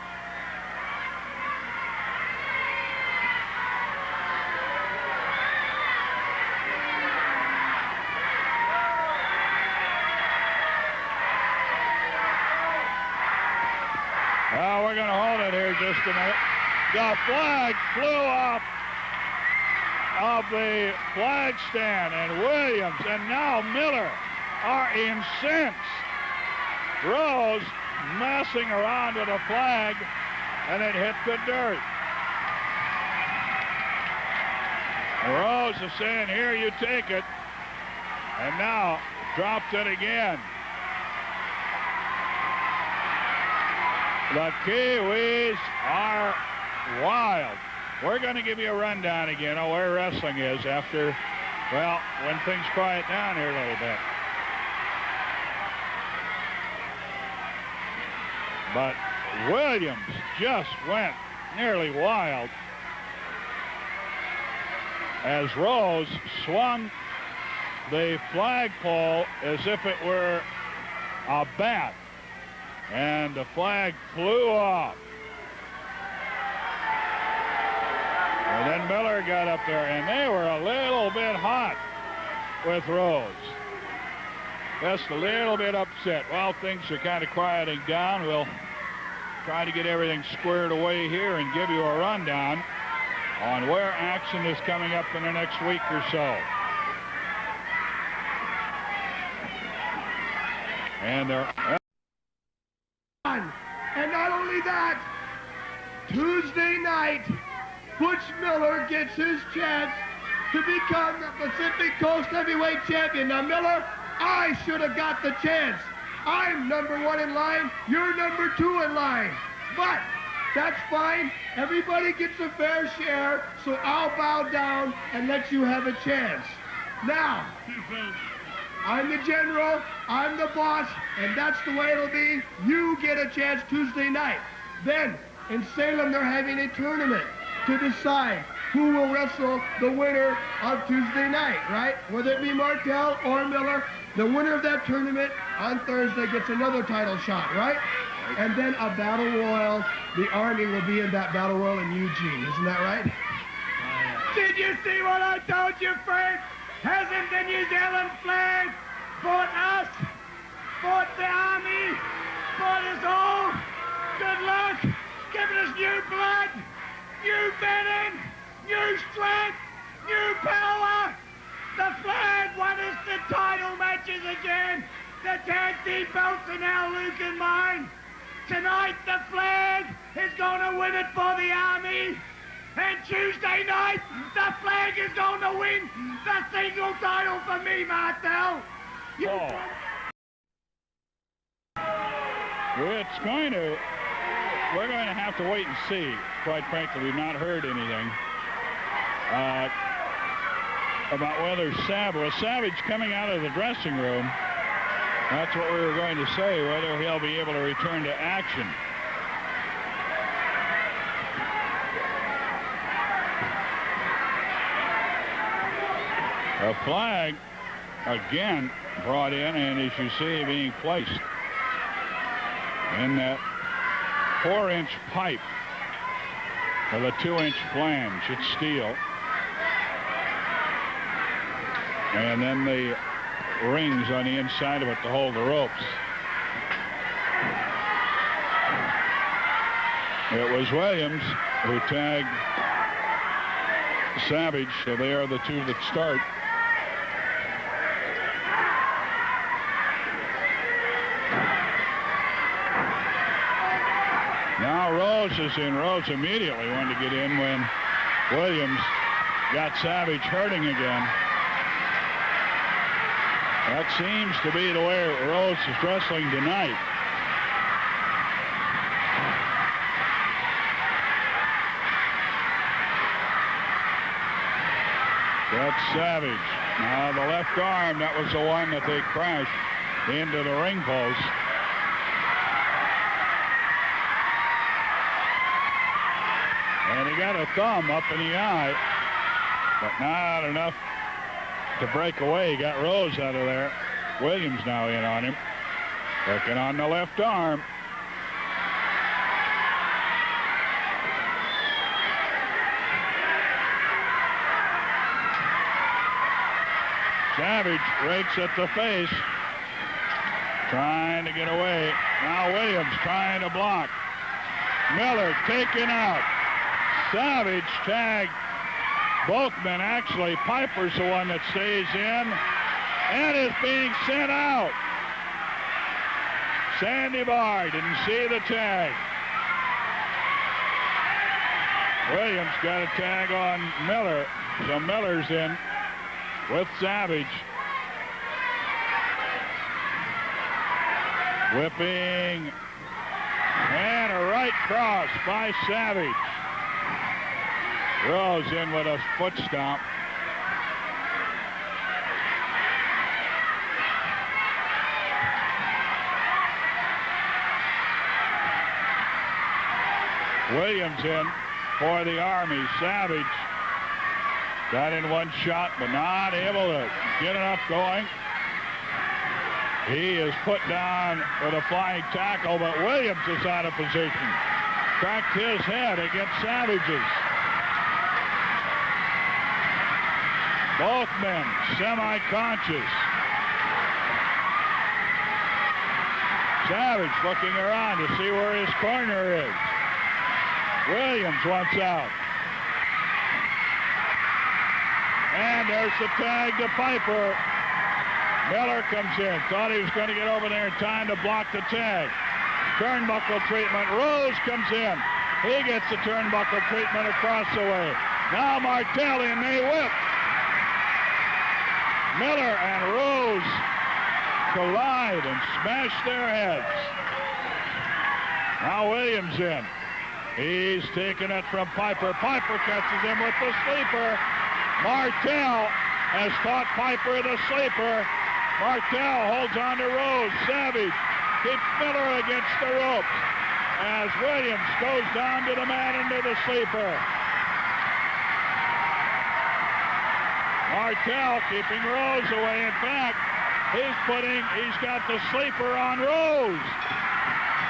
Well, we're going to hold it here just a minute. The flag flew off of the flag stand, and Williams and now Miller are incensed. Rose messing around with a flag, and it hit the dirt. Rose is saying, here, you take it, and now dropped it again. The Kiwis are wild. We're going to give you a rundown again of where wrestling is after, well, when things quiet down here a little bit. But Williams just went nearly wild as Rose swung the flagpole as if it were a bat, and the flag flew off. And then Miller got up there, and they were a little bit hot with Rose. Just a little bit upset. Well, things are kind of quieting down. We'll try to get everything squared away here and give you a rundown on where action is coming up in the next week or so. And and not only that, Tuesday night, Butch Miller gets his chance to become the Pacific Coast Heavyweight Champion. Now, Miller, I should have got the chance. I'm number 1 in line, you're number 2 in line. But that's fine. Everybody gets a fair share, so I'll bow down and let you have a chance. Now, I'm the general, I'm the boss, and that's the way it'll be. You get a chance Tuesday night. Then, in Salem, they're having a tournament to decide who will wrestle the winner of Tuesday night, right? Whether it be Martel or Miller, the winner of that tournament on Thursday gets another title shot, right? And then a battle royal. The Army will be in that battle royal in Eugene. Isn't that right? Did you see what I told you, Frank? Hasn't the New Zealand flag fought us, fought the Army, fought us all? Good luck, giving us new blood, new venom, new strength, new power. The flag won us the title matches again. The tag team belts are now Luke and mine. Tonight, the flag is going to win it for the Army. And Tuesday night, the flag is going to win the single title for me, Martel. We're going to have to wait and see. Quite frankly, we've not heard anything about whether Savage coming out of the dressing room. That's what we were going to say, whether he'll be able to return to action. A flag again brought in, and as you see, being placed in that 4-inch pipe with a 2-inch flange. It's steel. And then the rings on the inside of it to hold the ropes. It was Williams who tagged Savage, so they are the two that start. Now Rose is in. Rose immediately wanted to get in when Williams got Savage hurting again. That seems to be the way Rose is wrestling tonight. That's Savage. Now the left arm, that was the one that they crashed into the ring post. And he got a thumb up in the eye, but not enough to break away. He got Rose out of there. Williams now in on him. Working on the left arm. Savage rakes at the face. Trying to get away. Now Williams trying to block. Miller taken out. Savage tagged both men. Actually, Piper's the one that stays in and is being sent out. Sandy Barr didn't see the tag. Williams got a tag on Miller, so Miller's in with Savage. Whipping and a right cross by Savage. Rose in with a foot stomp. Williams in for the Army. Savage got in one shot, but not able to get enough going. He is put down with a flying tackle, but Williams is out of position. Cracked his head against Savage's. Both men semi-conscious. Savage looking around to see where his corner is. Williams wants out. And there's the tag to Piper. Miller comes in. Thought he was going to get over there in time to block the tag. Turnbuckle treatment. Rose comes in. He gets the turnbuckle treatment across the way. Now Martel in. They whip. Miller and Rose collide and smash their heads. Now Williams in. He's taking it from Piper. Piper catches him with the sleeper. Martel has caught Piper the sleeper. Martel holds on to Rose. Savage keeps Miller against the ropes as Williams goes down to the mat into the sleeper. Martel keeping Rose away. In fact, he's got the sleeper on Rose.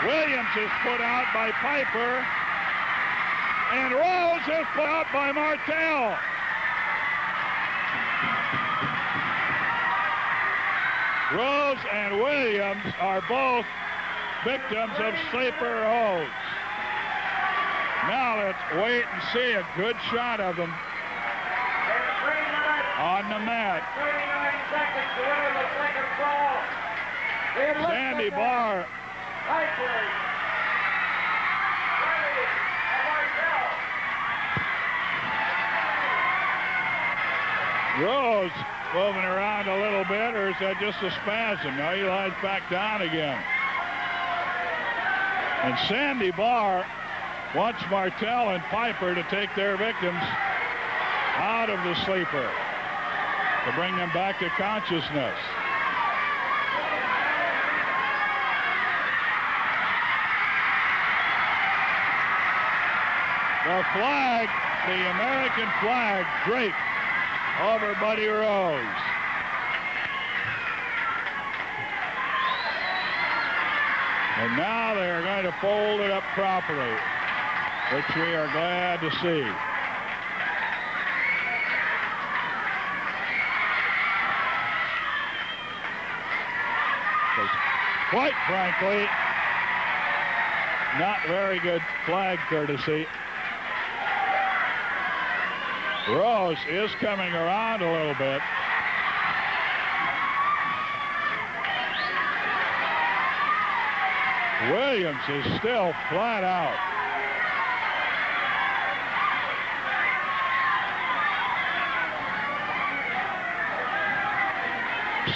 Williams is put out by Piper, and Rose is put out by Martel. Rose and Williams are both victims of sleeper holds. Now let's wait and see a good shot of them on the mat. 39 seconds to enter the second fall. Sandy Barr. Piper Rose moving around a little bit, or is that just a spasm? Now he lies back down again. And Sandy Barr wants Martel and Piper to take their victims out of the sleeper to bring them back to consciousness. The flag, the American flag, draped over Buddy Rose. And now they are going to fold it up properly, which we are glad to see. Quite frankly, not very good flag courtesy. Rose is coming around a little bit. Williams is still flat out.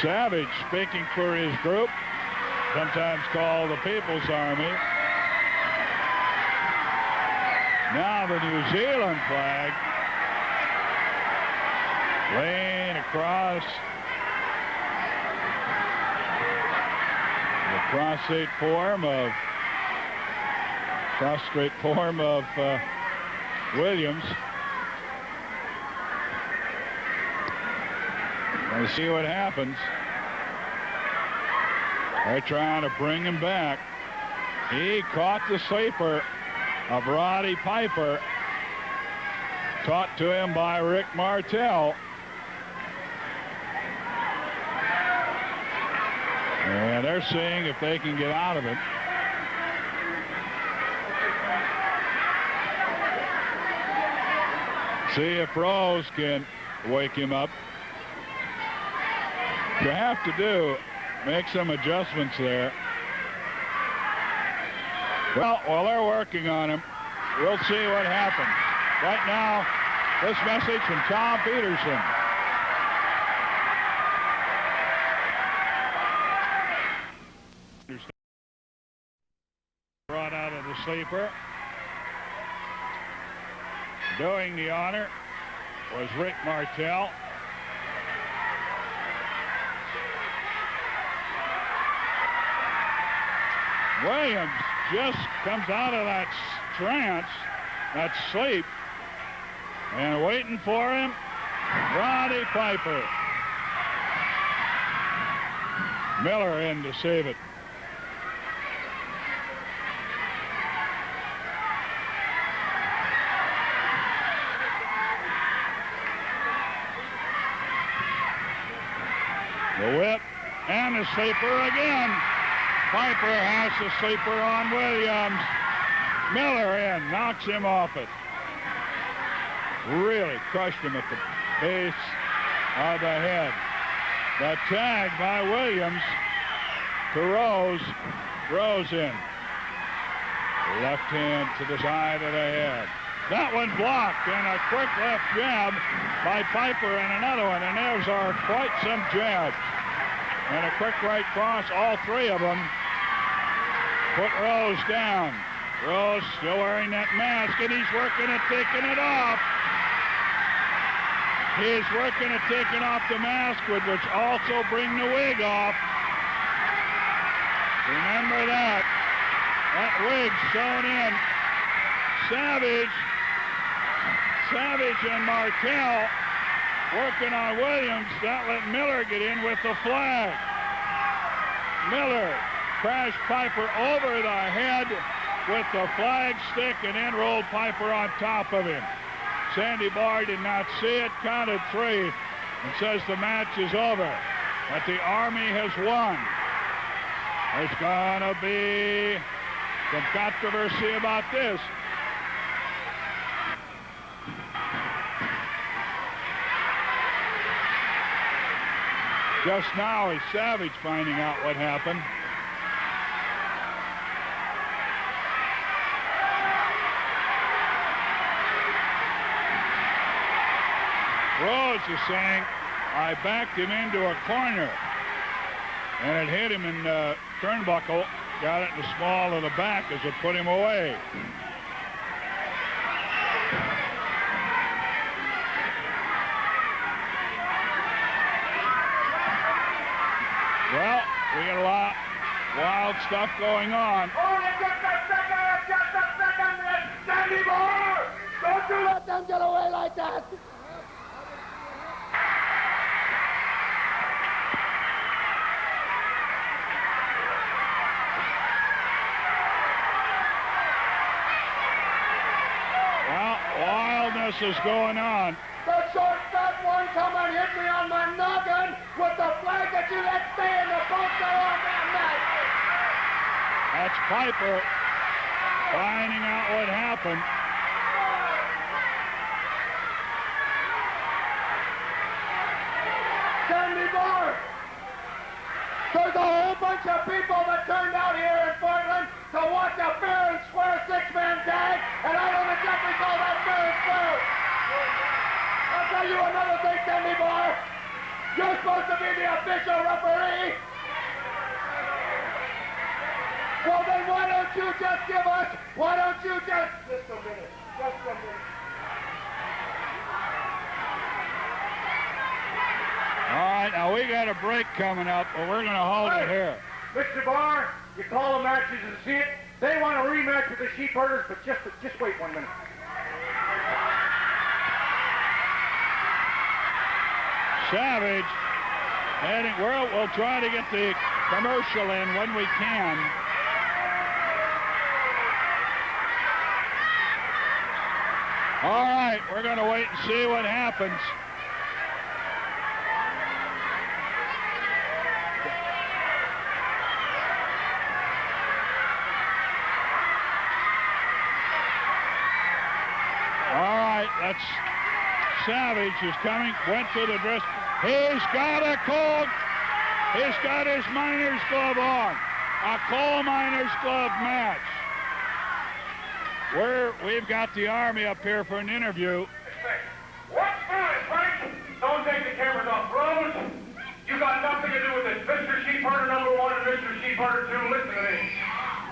Savage speaking for his group, sometimes called the People's Army. Now the New Zealand flag laying across the prostrate form of Williams. Let's see what happens. They're trying to bring him back. He caught the sleeper of Roddy Piper, taught to him by Rick Martel. And they're seeing if they can get out of it. See if Rose can wake him up. You have to do, make some adjustments there. Well, while they're working on him, we'll see what happens. Right now, this message from Tom Peterson. Brought out of the sleeper. Doing the honor was Rick Martel. Williams just comes out of that trance, that sleep, and waiting for him, Roddy Piper. Miller in to save it. The whip and the sleeper again. Piper has the sleeper on Williams. Miller in, knocks him off it. Really crushed him at the base of the head. The tag by Williams to Rose. Rose in. Left hand to the side of the head. That one blocked, and a quick left jab by Piper, and another one, and those are quite some jabs. And a quick right cross, all three of them. Put Rose down. Rose still wearing that mask, and he's working at taking it off. He's working at taking off the mask, which also bring the wig off. Remember that. That wig sewn in. Savage and Martel working on Williams. That let Miller get in with the flag. Miller crashed Piper over the head with the flag stick and then rolled Piper on top of him. Sandy Barr did not see it, counted three, and says the match is over, that the Army has won. There's gonna be some controversy about this. Just now is Savage finding out what happened. Rose is saying, I backed him into a corner. And it hit him in the turnbuckle, got it in the small of the back as it put him away. Well, we got a lot wild stuff going on. Oh, they got the second, Sandy Moore! Don't you let them get away like that! Well, wildness is going on. The shortstop one come and hit me on my noggin with the flag that you let stay in the boat go on that night. That's Piper finding out what happened. Sandy Moore! There's a whole bunch of people that turned out here in Portland to watch a fair and square six-man tag, and I don't exactly call that fair and square. I'll tell you another thing, Sandy Moore. You're supposed to be the official referee. Well, then why don't you just give us, just a minute. All right, now we got a break coming up, but we're going to hold it here. Mr. Barr, you call the matches and see it. They want a rematch with the Sheepherders, but just wait 1 minute. Savage heading. We'll try to get the commercial in when we can. All right, we're going to wait and see what happens. All right, that's Savage is coming, went to the dress. He's got his miner's glove on. A coal miner's glove match. We've got the Army up here for an interview. What's that, Frank? Don't take the cameras off. Rose, you got nothing to do with this. Mr. Sheepherder number 1 and Mr. Sheepherder 2, listen to me.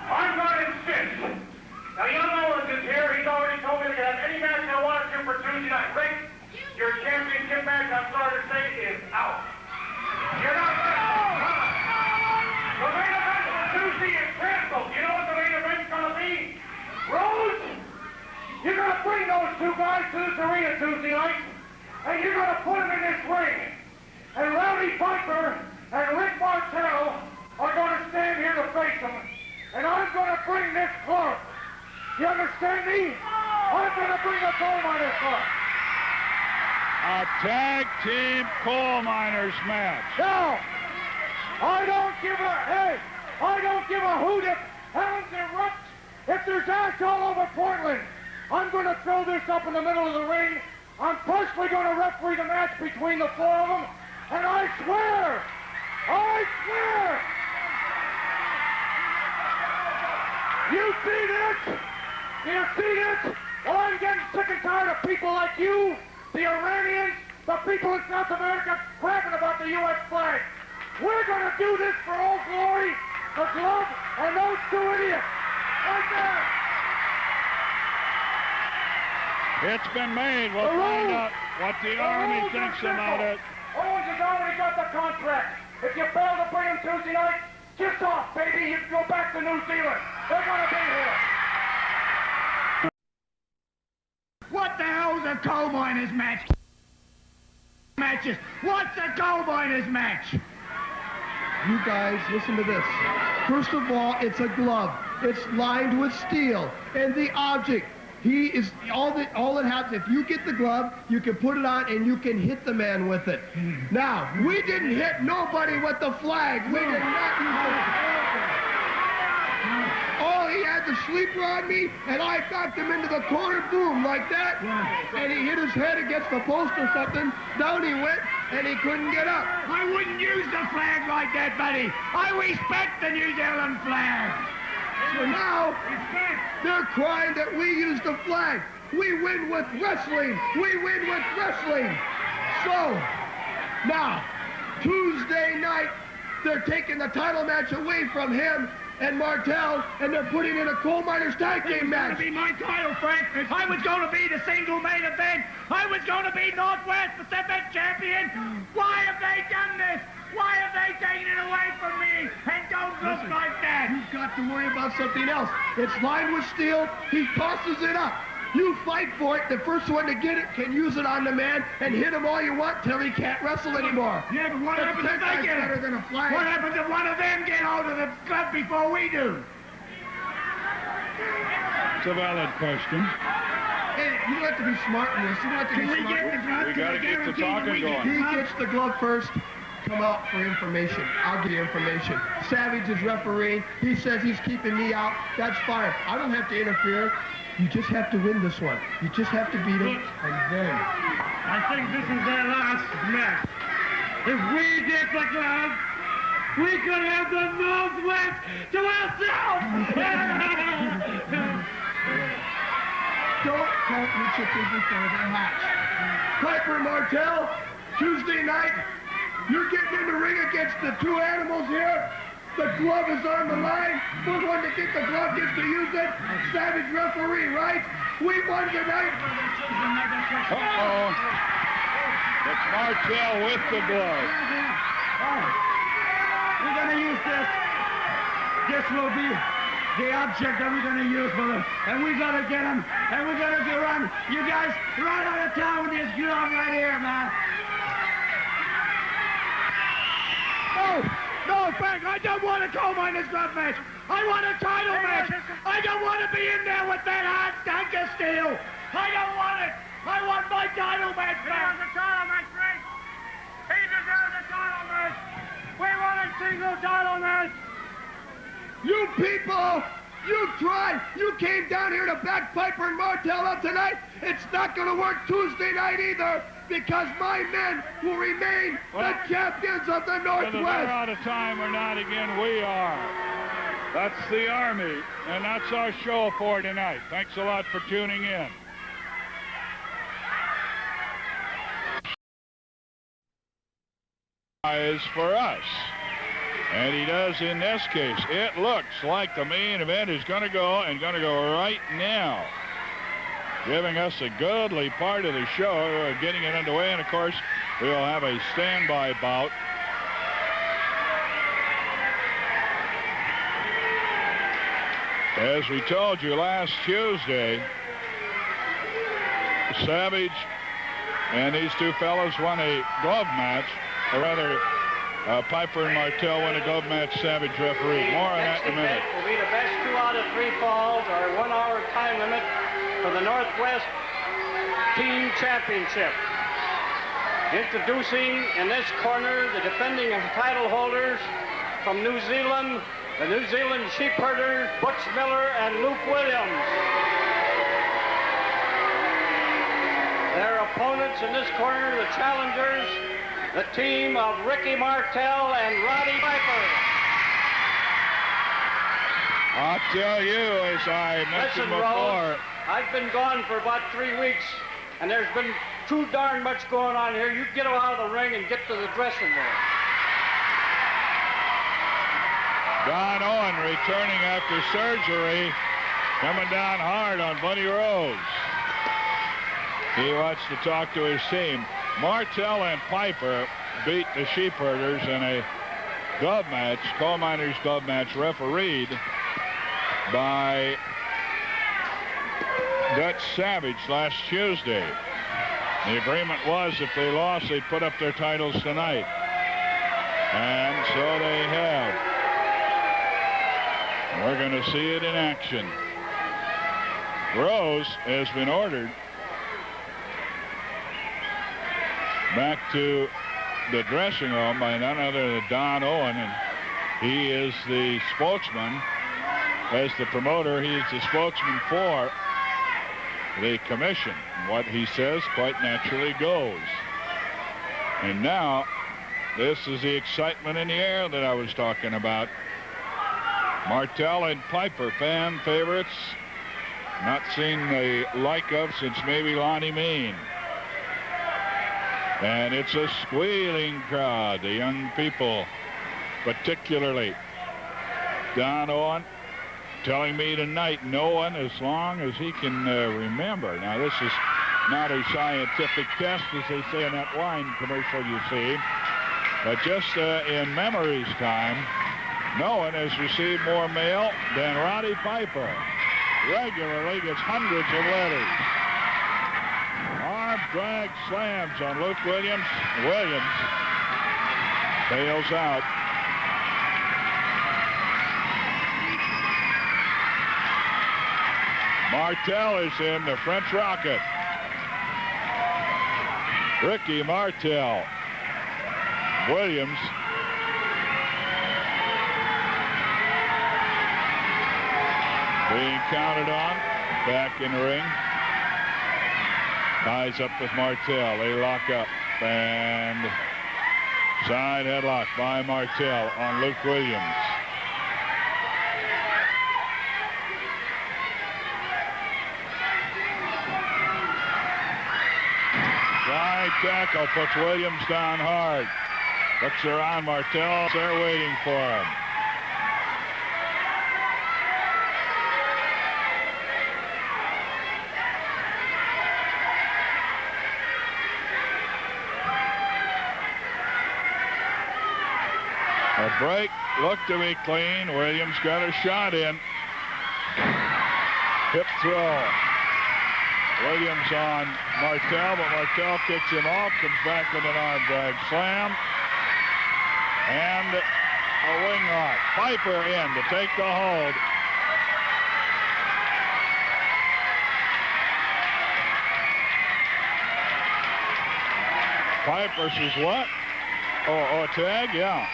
I'm going to insist. Now, young Owens is here. He's already told me to have any match I want to for Tuesday night. Rick, your championship match, I'm sorry to say, is out. You're not going to. The main event for Tuesday is canceled. You know what the main event's going to be? Rose, you're going to bring those two guys to this arena Tuesday night, and you're going to put them in this ring. And Roddy Piper and Rick Martel are going to stand here to face them. And I'm going to bring this club. You understand me? I'm going to bring the coal miners club. A tag team coal miners match. Now, I don't give a hoot if Helens erupts, if there's ash all over Portland. I'm going to throw this up in the middle of the ring. I'm personally going to referee the match between the four of them. And I swear, you see this? You see this? Well, I'm getting sick and tired of people like you, the Iranians, the people in South America crapping about the U.S. flag. We're going to do this for Old Glory, the glove, and those two idiots. Right there. It's been made. We'll find out what the Army thinks about it. Owens has already got the contract. If you fail to bring him Tuesday night, kiss off, baby. You can go back to New Zealand. They're going to be here. What the hell's a coal miners match? Matches. What's a coal miners match? You guys, listen to this. First of all, it's a glove. It's lined with steel. And the object, he is, all that happens, if you get the glove, you can put it on and you can hit the man with it. Now, we didn't hit nobody with the flag. We did not use the Oh, he had the sleeper on me, and I backed him into the corner, boom, like that. And he hit his head against the post or something. Down he went, and he couldn't get up. I wouldn't use the flag like that, buddy. I respect the New Zealand flag. So now, they're crying that we use the flag. We win with wrestling. We win with wrestling. So, now, Tuesday night, they're taking the title match away from him and Martel, and they're putting in a coal miners tag team match. It was going to be my title, Frank. I was going to be the single main event. I was going to be Northwest Pacific champion. Why have they done this? Why have they taken it away from me? And don't look like that. You've got to worry about something else. It's lined with steel. He tosses it up. You fight for it. The first one to get it can use it on the man and hit him all you want till he can't wrestle anymore. Yeah, but what happens if they get it? What happens if one of them get hold of the club before we do? It's a valid question. Hey, you don't have to be smart in this. You don't have to be smart. We got to get the talking going. He gets the glove first. Come out for information. I'll give you information. Savage is refereeing. He says he's keeping me out. That's fine. I don't have to interfere. You just have to win this one. You just have to beat him, and then. I think this is their last match. If we get the glove, we could have the Northwest to ourselves. Don't count your chickens before they hatch. Piper Martel, Tuesday night, you're getting in the ring against the two animals here. The glove is on the line. We're going to get the glove gets to use it. Savage referee, right? We won tonight. Uh-oh. It's Martel with the glove. We're going to use this. This will be the object that we're going to use for it. And we're going to get him. And we're going to run. You guys, right out of town with this glove right here, man. No, Frank, I don't want a coal miners glove match. I want a title match. I don't want to be in there with that hot tank of steel. I don't want it. I want my title match back. He deserves a title match, Frank. He deserves a title match. We want a single title match. You people, you tried. You came down here to back Piper and Martel up tonight. It's not going to work Tuesday night either. Because my men will remain the champions of the Northwest. Whether they're out of time or not, again, we are. That's the Army, and that's our show for tonight. Thanks a lot for tuning in. Is for us. And he does in this case. It looks like the main event is going to go, and going to go right now. Giving us a goodly part of the show, getting it underway, and of course we'll have a standby bout. As we told you last Tuesday, Savage and these two fellows won a glove match, or rather Piper and Martel won a glove match. Savage referee. More on that in a minute. Will be the best 2 out of 3 falls, or 1 hour time limit for the Northwest Team Championship. Introducing in this corner the defending title holders from New Zealand, the New Zealand Sheepherders, Butch Miller and Luke Williams. Their opponents in this corner, the challengers, the team of Ricky Martel and Roddy Piper. I'll tell you, as I mentioned before, Rose, I've been gone for about 3 weeks, and there's been too darn much going on here. You get out of the ring and get to the dressing room. Don Owen returning after surgery, coming down hard on Buddy Rose. He wants to talk to his team. Martel and Piper beat the Sheepherders in a glove match, coal miners glove match, refereed by Dutch Savage last Tuesday. The agreement was if they lost, they'd put up their titles tonight. And so they have. We're going to see it in action. Rose has been ordered back to the dressing room by none other than Don Owen, and he is the spokesman. As the promoter, he is the spokesman for the commission. What he says quite naturally goes. And now, this is the excitement in the air that I was talking about. Martel and Piper, fan favorites, not seen the like of since maybe Lonnie Main. And it's a squealing crowd, the young people particularly. Don Owen telling me tonight no one as long as he can remember. Now, this is not a scientific test, as they say in that wine commercial you see, but just in memory's time, no one has received more mail than Roddy Piper. Regularly gets hundreds of letters. Arm drag slams on Luke Williams. Williams bails out. Martel is in, the French Rocket. Ricky Martel. Williams. Being counted on. Back in the ring. Ties up with Martel. They lock up. And side headlock by Martel on Luke Williams. Side tackle puts Williams down hard. Looks around Martel. They're waiting for him. A break looked to be clean. Williams got a shot in. Hip throw. Williams on Martel, but Martel kicks him off, comes back with an arm drag slam. And a wing lock. Piper in to take the hold. Piper says what? Oh, a tag? Yeah.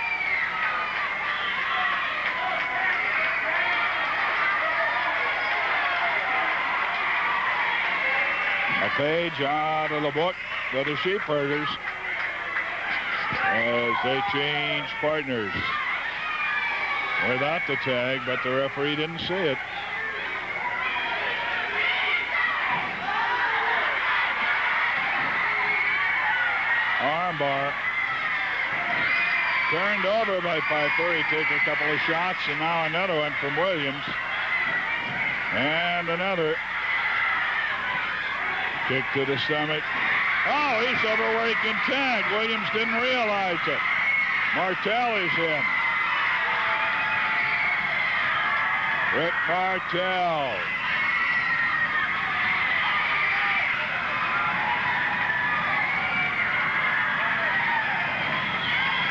A page out of the book for the Sheepherders as they change partners. Without the tag, but the referee didn't see it. Armbar. Turned over by Piper. He took a couple of shots, and now another one from Williams. And another. Kick to the stomach. Oh, he's over where he can tag. Williams didn't realize it. Martel is in. Rick Martel.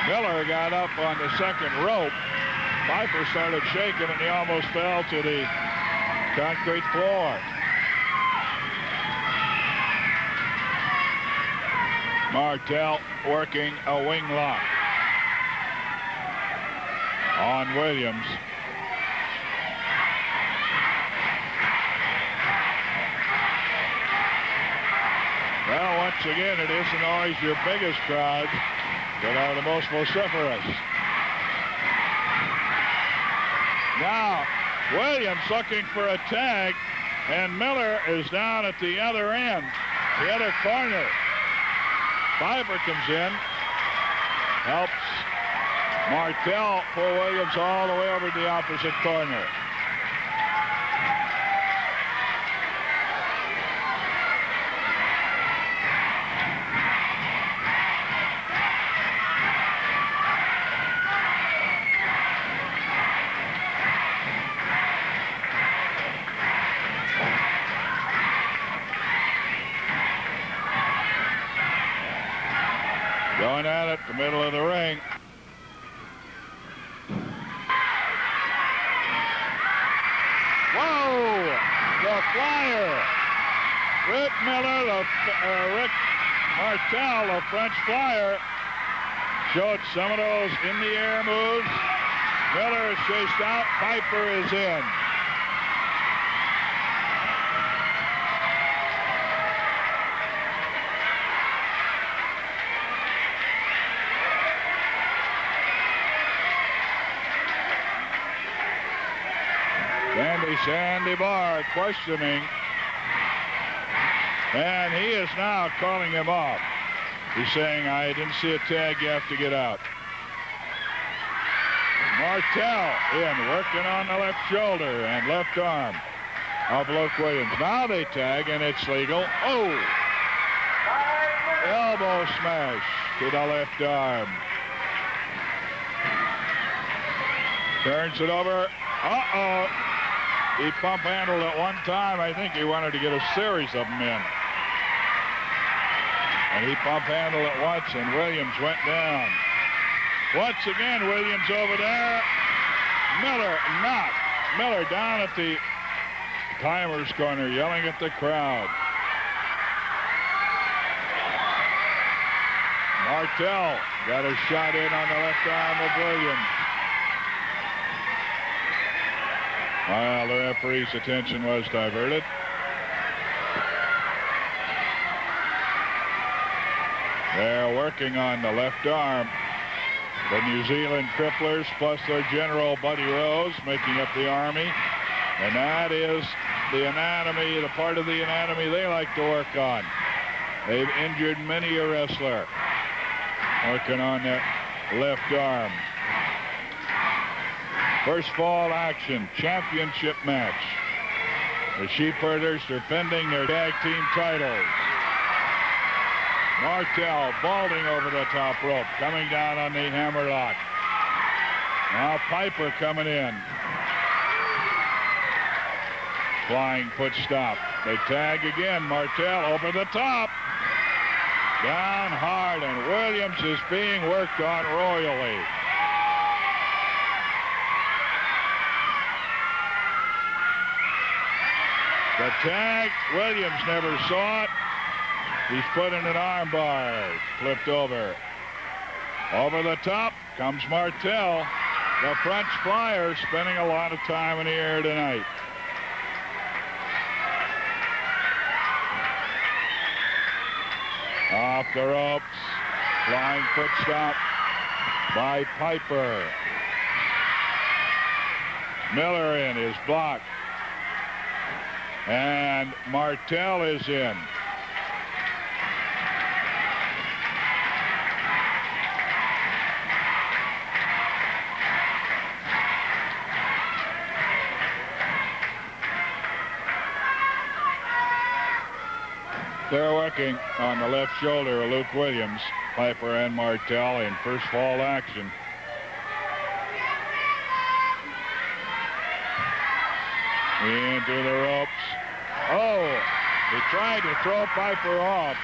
Miller got up on the second rope. Piper started shaking and he almost fell to the concrete floor. Martel working a wing lock on Williams. Well, once again, it isn't always your biggest crowds that are the most vociferous. Now, Williams looking for a tag, and Miller is down at the other end, the other corner. Piper comes in, helps Martel pull Williams all the way over to the opposite corner. Going at it, the middle of the ring. Whoa! The flyer. Rick Miller, Rick Martel, the French flyer, showed some of those in the air moves. Miller is chased out. Piper is in. Sandy Barr questioning, and he is now calling him off. He's saying, I didn't see a tag, you have to get out. Martel in, working on the left shoulder and left arm of Luke Williams. Now they tag, and it's legal. Oh! Elbow smash to the left arm. Turns it over. Uh-oh. He pump handled it one time. I think he wanted to get a series of them in. And he pump handled it once, and Williams went down. Once again, Williams over there. Miller knocked. Miller down at the timer's corner, yelling at the crowd. Martel got a shot in on the left arm of Williams. Well, the referee's attention was diverted. They're working on the left arm. The New Zealand Cripplers plus their general Buddy Rose making up the Army. And that is the anatomy, the part of the anatomy they like to work on. They've injured many a wrestler working on that left arm. First fall action, championship match. The Sheepherders defending their tag team titles. Martel vaulting over the top rope, coming down on the hammerlock. Now Piper coming in. Flying foot stop. They tag again. Martel over the top. Down hard, and Williams is being worked on royally. The tag, Williams never saw it. He's put in an arm bar, flipped over. Over the top comes Martel. The French Flyer spending a lot of time in the air tonight. Off the ropes, flying foot stop by Piper. Miller in is blocked. And Martel is in. They're working on the left shoulder of Luke Williams, Piper and Martel in first fall action. Into the ropes. Oh, he tried to throw Piper off,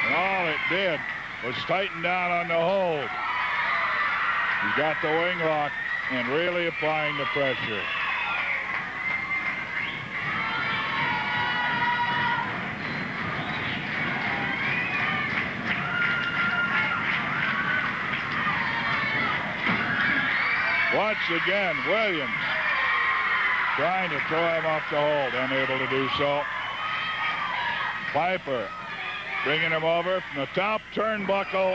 and all it did was tighten down on the hold. He got the wing lock and really applying the pressure. Once again, Williams trying to throw him off the hold, unable to do so. Piper bringing him over from the top turnbuckle.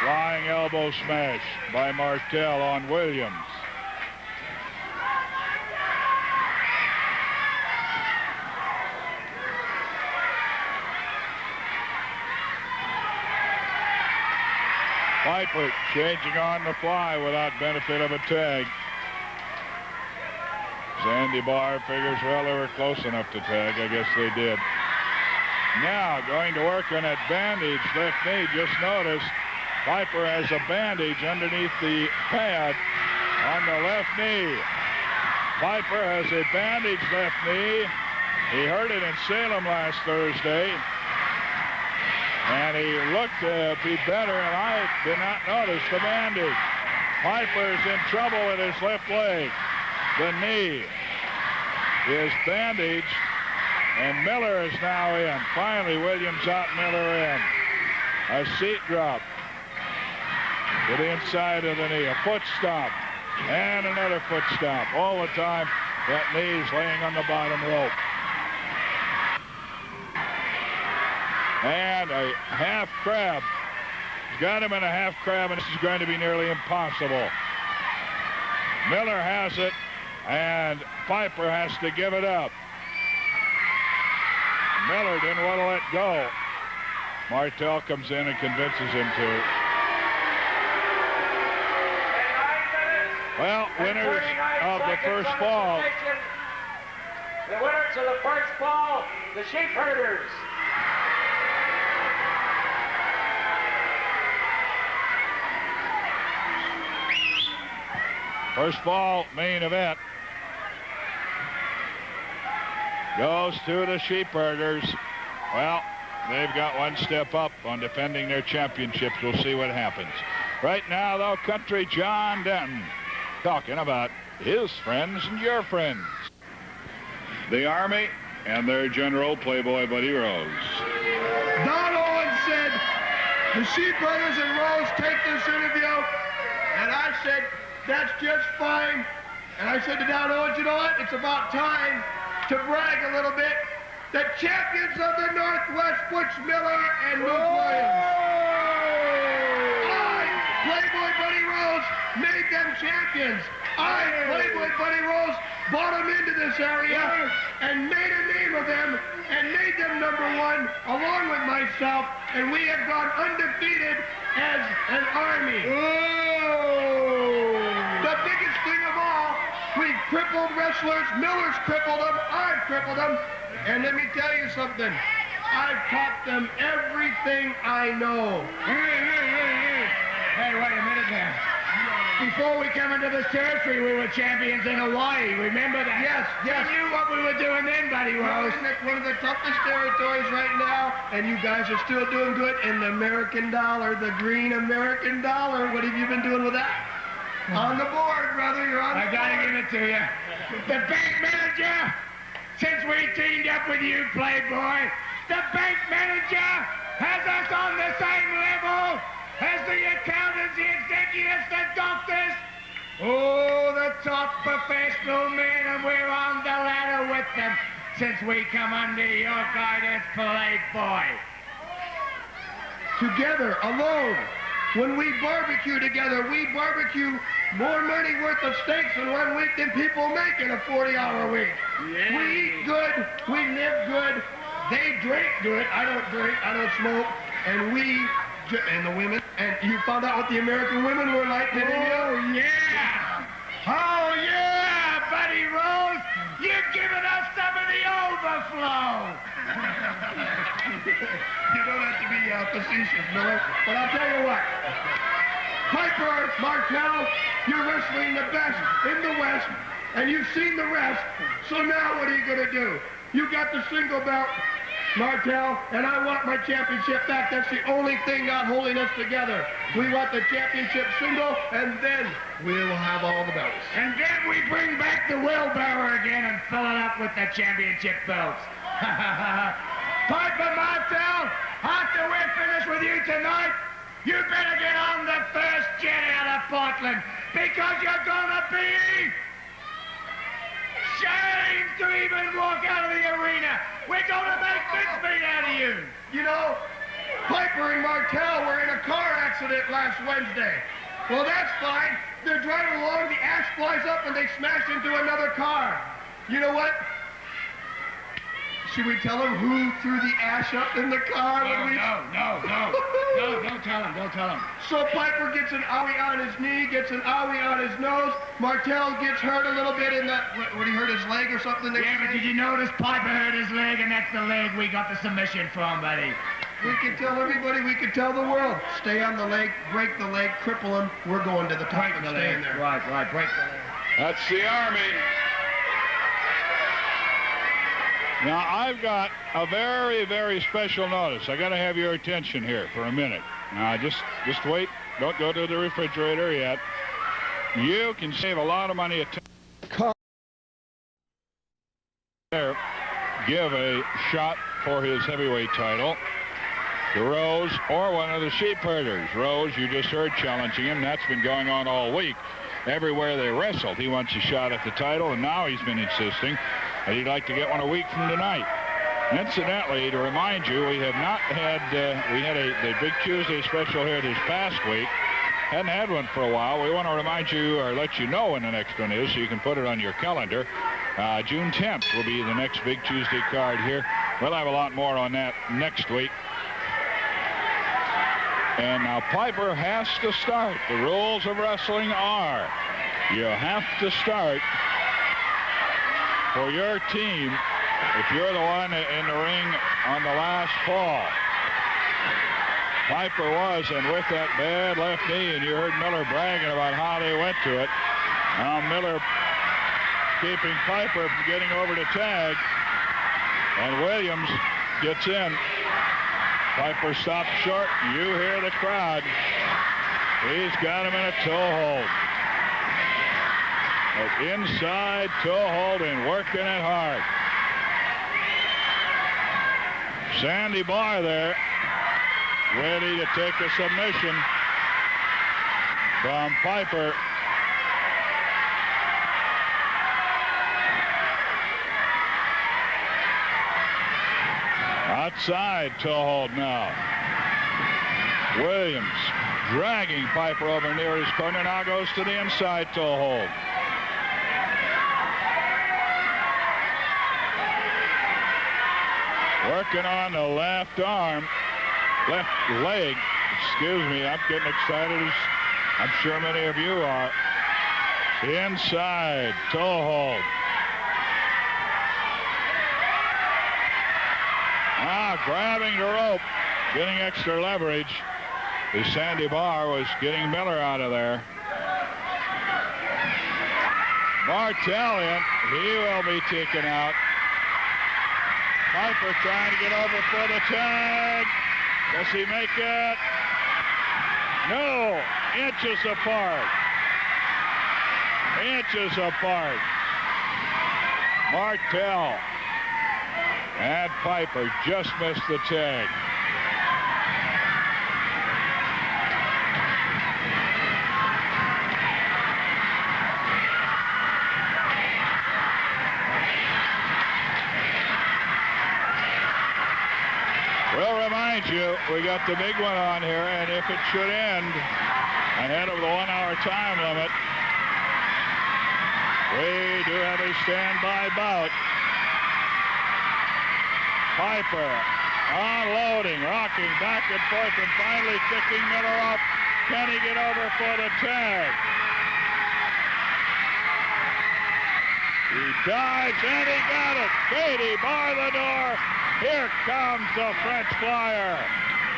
Flying elbow smash by Martel on Williams. Piper changing on the fly without benefit of a tag. Sandy Barr figures, well, they were close enough to tag. I guess they did. Now going to work on that bandage left knee. Just noticed Piper has a bandage underneath the pad on the left knee. Piper has a bandage left knee. He hurt it in Salem last Thursday. And he looked to be better, and I did not notice the bandage. Piper's in trouble with his left leg. The knee is bandaged, and Miller is now in. Finally, Williams out, Miller in. A seat drop to the inside of the knee. A foot stomp, and another foot stomp. All the time, that knee's laying on the bottom rope. And a half crab. He's got him in a half crab, and this is going to be nearly impossible. Miller has it, and Piper has to give it up. Miller didn't want to let go. Martel comes in and convinces him to. Well, winners of the first fall. The winners of the first fall, the Sheepherders. First fall main event goes to the Sheepherders. Well, they've got one step up on defending their championships. We'll see what happens. Right now, though, Country John Denton talking about his friends and your friends. The Army and their General Playboy Buddy Rose. Don Owens said, the Sheepherders and Rose take this interview. And I said, that's just fine. And I said to Don Owens, you know what? It's about time to brag a little bit. The champions of the Northwest, Butch Miller and Luke Williams. I, Playboy Buddy Rose, made them champions. I, Playboy Buddy Rose, brought them into this area and made a name of them and made them #1 along with myself, and we have gone undefeated as an army. The biggest thing of all, we've crippled wrestlers. Miller's crippled them. I've crippled them. And let me tell you something. I've taught them everything I know. Hey, wait a minute now. Before we come into this territory, we were champions in Hawaii. Remember that? Yes, yes. We knew what we were doing then, Buddy Rose. It's one of the toughest territories right now, and you guys are still doing good. And the American dollar, the green American dollar, what have you been doing with that? On the board, brother, you're on the board. I gotta give it to you. The bank manager, since we teamed up with you, Playboy, the bank manager has us on the same level as the accountants, the executives, the doctors. Oh, the top professional men, and we're on the ladder with them since we come under your guidance, Playboy. Together, alone. When we barbecue together, we barbecue more money worth of steaks in 1 week than people make in a 40-hour week. Yeah. We eat good, we live good, they drink good. I don't drink, I don't smoke, and and the women, and you found out what the American women were like, didn't you? Oh, yeah! Oh, yeah, Buddy Rose! You've given us some of the overflow! You don't have to be facetious, Miller, but I'll tell you what. Piper, Martel, you're wrestling the best in the West, and you've seen the rest, so now what are you going to do? You got the single belt, Martel, and I want my championship back. That's the only thing not holding us together. We want the championship single, and then we will have all the belts. And then we bring back the wheelbarrow again and fill it up with the championship belts. Piper, Martel, after we're finished with you tonight, you better get on the first jet out of Portland, because you're gonna be ashamed to even walk out of the arena. We're gonna make mincemeat out of you. You know, Piper and Martel were in a car accident last Wednesday. Well, that's fine. They're driving along, the ash flies up, and they smash into another car. You know what? Should we tell them who threw the ash up in the car? No, don't tell him. So Piper gets an owie on his knee, gets an owie on his nose. Martel gets hurt a little bit in the, what he hurt his leg or something? Yeah, but did you notice Piper hurt his leg, and that's the leg we got the submission from, buddy. We can tell everybody, we can tell the world. Stay on the leg, break the leg, cripple him. We're going to the top and staying there. Right, break the leg. That's the Army. Now, I've got a very, very special notice. I got to have your attention here for a minute. Now, just wait. Don't go to the refrigerator yet. You can save a lot of money at there. Give a shot for his heavyweight title to Rose or one of the Sheepherders. Rose, you just heard challenging him. That's been going on all week. Everywhere they wrestled, he wants a shot at the title, and now he's been insisting that he'd like to get one a week from tonight. Incidentally, to remind you, we have not had, we had the Big Tuesday special here this past week. Hadn't had one for a while. We want to remind you or let you know when the next one is so you can put it on your calendar. June 10th will be the next Big Tuesday card here. We'll have a lot more on that next week. And now Piper has to start. The rules of wrestling are you have to start for your team if you're the one in the ring on the last fall. Piper was, and with that bad left knee, and you heard Miller bragging about how they went to it. Now Miller keeping Piper from getting over to tag, and Williams gets in. Piper stops short. You hear the crowd. He's got him in a toe hold. But inside toe hold and working it hard. Sandy Barr there, ready to take a submission from Piper. Outside toe hold now. Williams dragging Piper over near his corner. Now goes to the inside toe hold. Working on the left arm, left leg. Excuse me, I'm getting excited, as I'm sure many of you are. Inside toe hold. Now grabbing the rope, getting extra leverage. As Sandy Barr was getting Miller out of there. Martel in, he will be taken out. Piper trying to get over for the tag. Does he make it? No, inches apart. Inches apart. Martel and Piper just missed the tag. We'll remind you, we got the big one on here, and if it should end ahead of the 1 hour time limit, we do have a standby bout. Piper unloading, rocking back and forth, and finally kicking Miller up. Can he get over for the tag? He dives, and he got it. Katie, bar the door. Here comes the French flyer,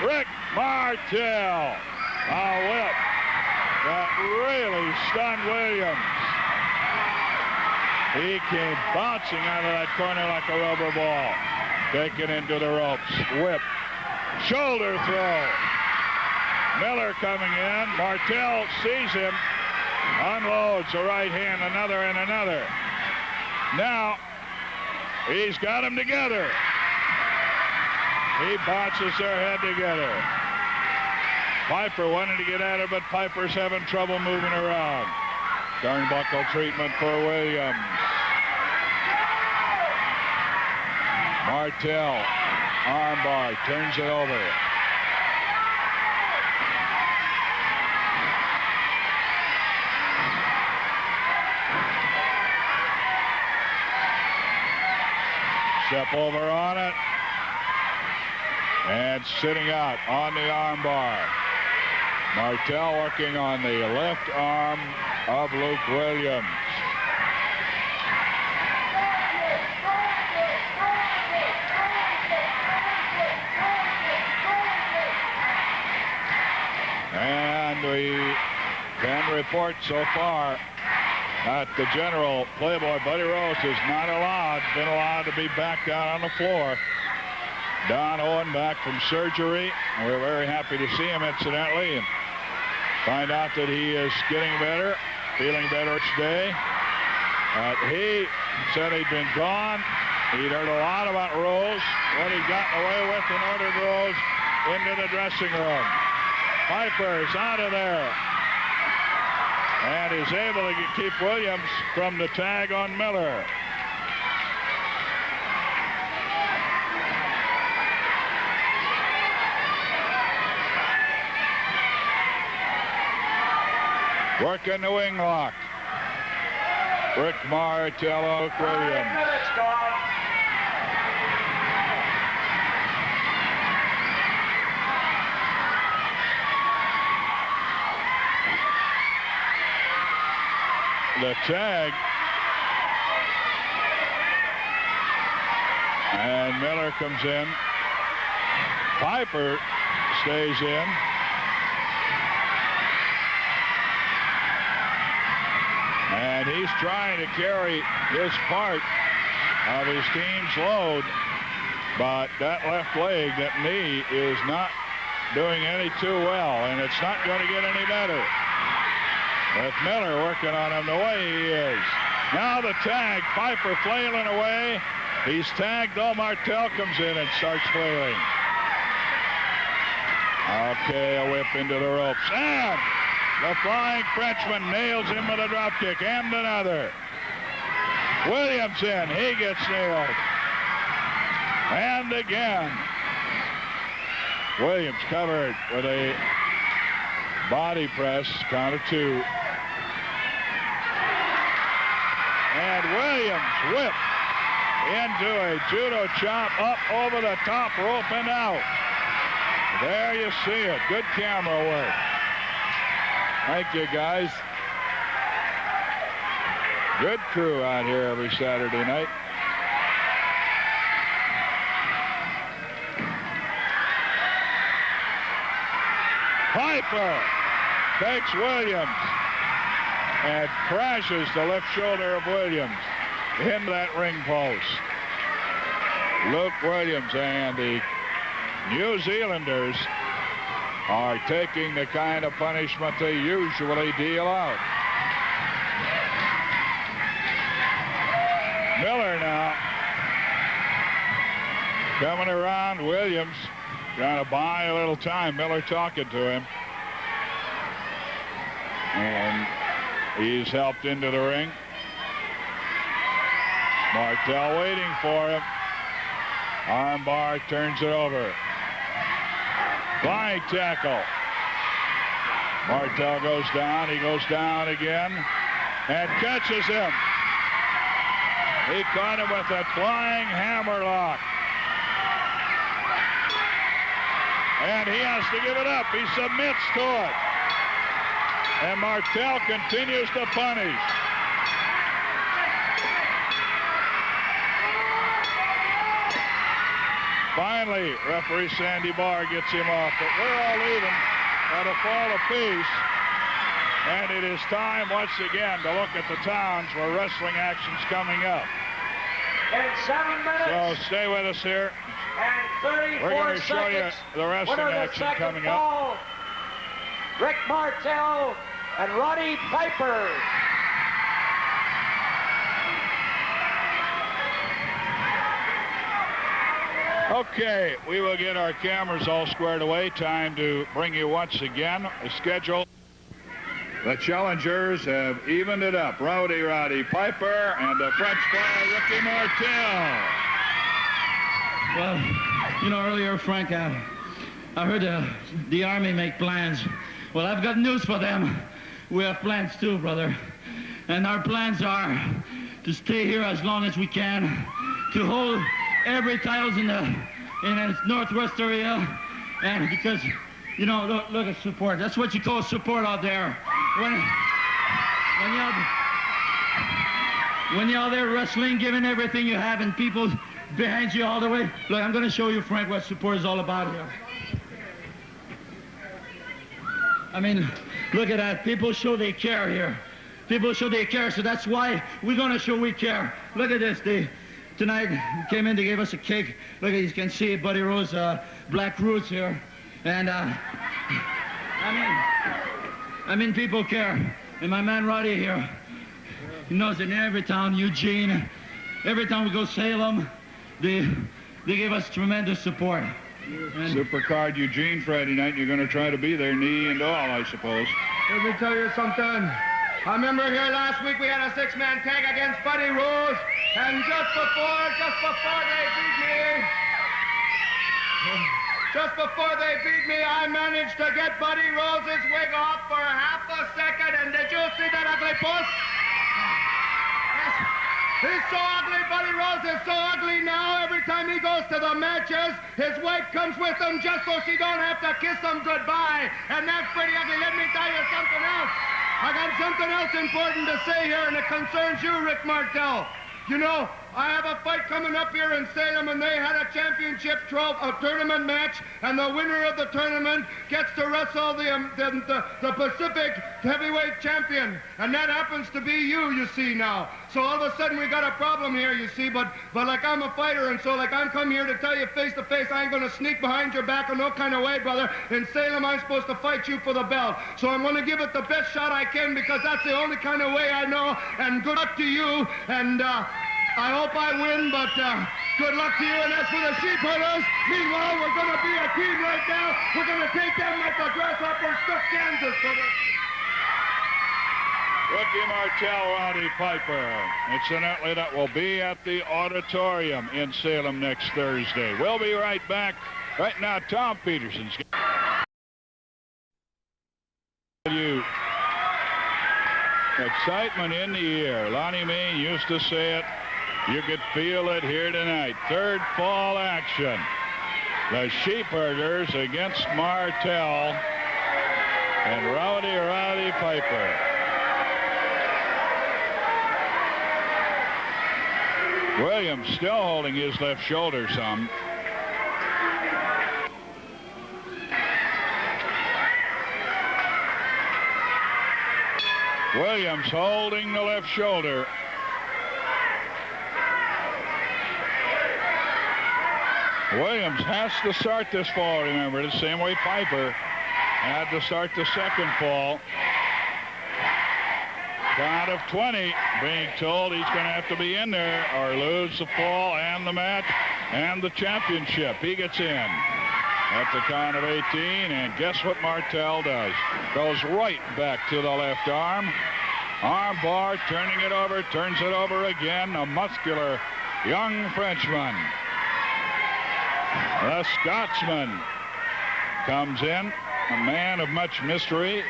Rick Martel. A whip that really stunned Williams. He came bouncing out of that corner like a rubber ball. Taken into the ropes. Whip. Shoulder throw. Miller coming in. Martel sees him. Unloads a right hand. Another and another. Now, he's got them together. He bounces their head together. Piper wanted to get at her, but Piper's having trouble moving around. Turnbuckle treatment for Williams. Martel, armbar, turns it over. Step over on it. And sitting out on the armbar. Martel working on the left arm of Luke Williams. And we can report so far that the general, Playboy Buddy Rose, is not been allowed to be back down on the floor. Don Owen back from surgery. We're very happy to see him, incidentally, and find out that he is getting better, feeling better each day. He said he'd been gone. He'd heard a lot about Rose, what he'd gotten away with, and ordered Rose into the dressing room. Piper's out of there and is able to keep Williams from the tag on Miller. Working the wing lock. Rick Martel, Luke Williams. the tag. And Miller comes in. Piper stays in. And he's trying to carry his part of his team's load, but that left leg, that knee, is not doing any too well, and it's not going to get any better. With Miller working on him the way he is. Now the tag, Piper flailing away. He's tagged, though. Martel comes in and starts flailing. Okay, a whip into the ropes. And the Flying Frenchman nails him with a drop kick, and another. Williams in. He gets nailed. And again. Williams covered with a body press, count of 2. And Williams whipped into a judo chop up over the top rope and out. There you see it. Good camera work. Thank you, guys. Good crew out here every Saturday night. Piper takes Williams and crashes the left shoulder of Williams into that ring post. Luke Williams and the New Zealanders are taking the kind of punishment they usually deal out. Miller now coming around. Williams trying to buy a little time. Miller talking to him. And he's helped into the ring. Martel waiting for him. Armbar turns it over. Flying tackle. Martel goes down. He goes down again and catches him. He caught him with that flying hammerlock. And he has to give it up. He submits to it. And Martel continues to punish. Finally, referee Sandy Barr gets him off, but we're all even at a fall apiece. And it is time once again to look at the towns where wrestling action's coming up. In 7 minutes. So stay with us here. And 34 We're going to show you seconds. the wrestling action coming up. Rick Martel and Roddy Piper. Okay, we will get our cameras all squared away. Time to bring you once again the schedule. The challengers have evened it up. Roddy Piper and the French fly Ricky Martel. Well, you know, earlier, Frank, I heard the Army make plans. Well, I've got news for them. We have plans too, brother. And our plans are to stay here as long as we can, to hold every titles in the Northwest area, and because, you know, look at support. That's what you call support out there. When you're out there wrestling, giving everything you have, and people behind you all the way. Look, I'm going to show you, Frank, what support is all about here. I mean, look at that. People show they care here. People show they care, so that's why we're going to show we care. Look at this. Tonight, came in, they gave us a cake. Look, you can see Buddy Rose, Black Roots here. And, I mean, people care. And my man Roddy here, he knows that in every town, Eugene, every time we go Salem, they give us tremendous support. And Supercard Eugene Friday night. You're going to try to be there, knee and all, I suppose. Let me tell you something. I remember here last week we had a 6-man tag against Buddy Rose, and just before they beat me, I managed to get Buddy Rose's wig off for half a second, and did you see that ugly puss? He's so ugly, Buddy Rose is so ugly now. Every time he goes to the matches, his wife comes with him just so she don't have to kiss him goodbye. And that's pretty ugly. Let me tell you something else. I got something else important to say here, and it concerns you, Rick Martel. You know, I have a fight coming up here in Salem, and they had a championship tournament match, and the winner of the tournament gets to wrestle the Pacific heavyweight champion, and that happens to be you see now. So all of a sudden we got a problem here, you see, but like I'm a fighter, and so like I'm come here to tell you face to face, I ain't gonna sneak behind your back in no kind of way, brother. In Salem, I'm supposed to fight you for the belt, so I'm gonna give it the best shot I can because that's the only kind of way I know. And good luck to you, and I hope I win, but good luck to you. And as for the Sheepherders, meanwhile, we're going to be a team right now. We're going to take them like the grasshoppers took Kansas. Rookie Martel, Roddy Piper. Incidentally, that will be at the auditorium in Salem next Thursday. We'll be right back. Right now, Tom Peterson's you. Excitement in the air. Lonnie Main used to say it. You could feel it here tonight. Third fall action. The Sheepherders against Martel and Roddy Piper. Williams still holding his left shoulder some. Williams holding the left shoulder. Williams has to start this fall, remember, the same way Piper had to start the second fall. Count of 20, being told he's going to have to be in there or lose the fall and the match and the championship. He gets in at the count of 18, and guess what Martel does? Goes right back to the left arm. Arm bar, turning it over, turns it over again. A muscular young Frenchman. The Scotsman comes in, a man of much mystery.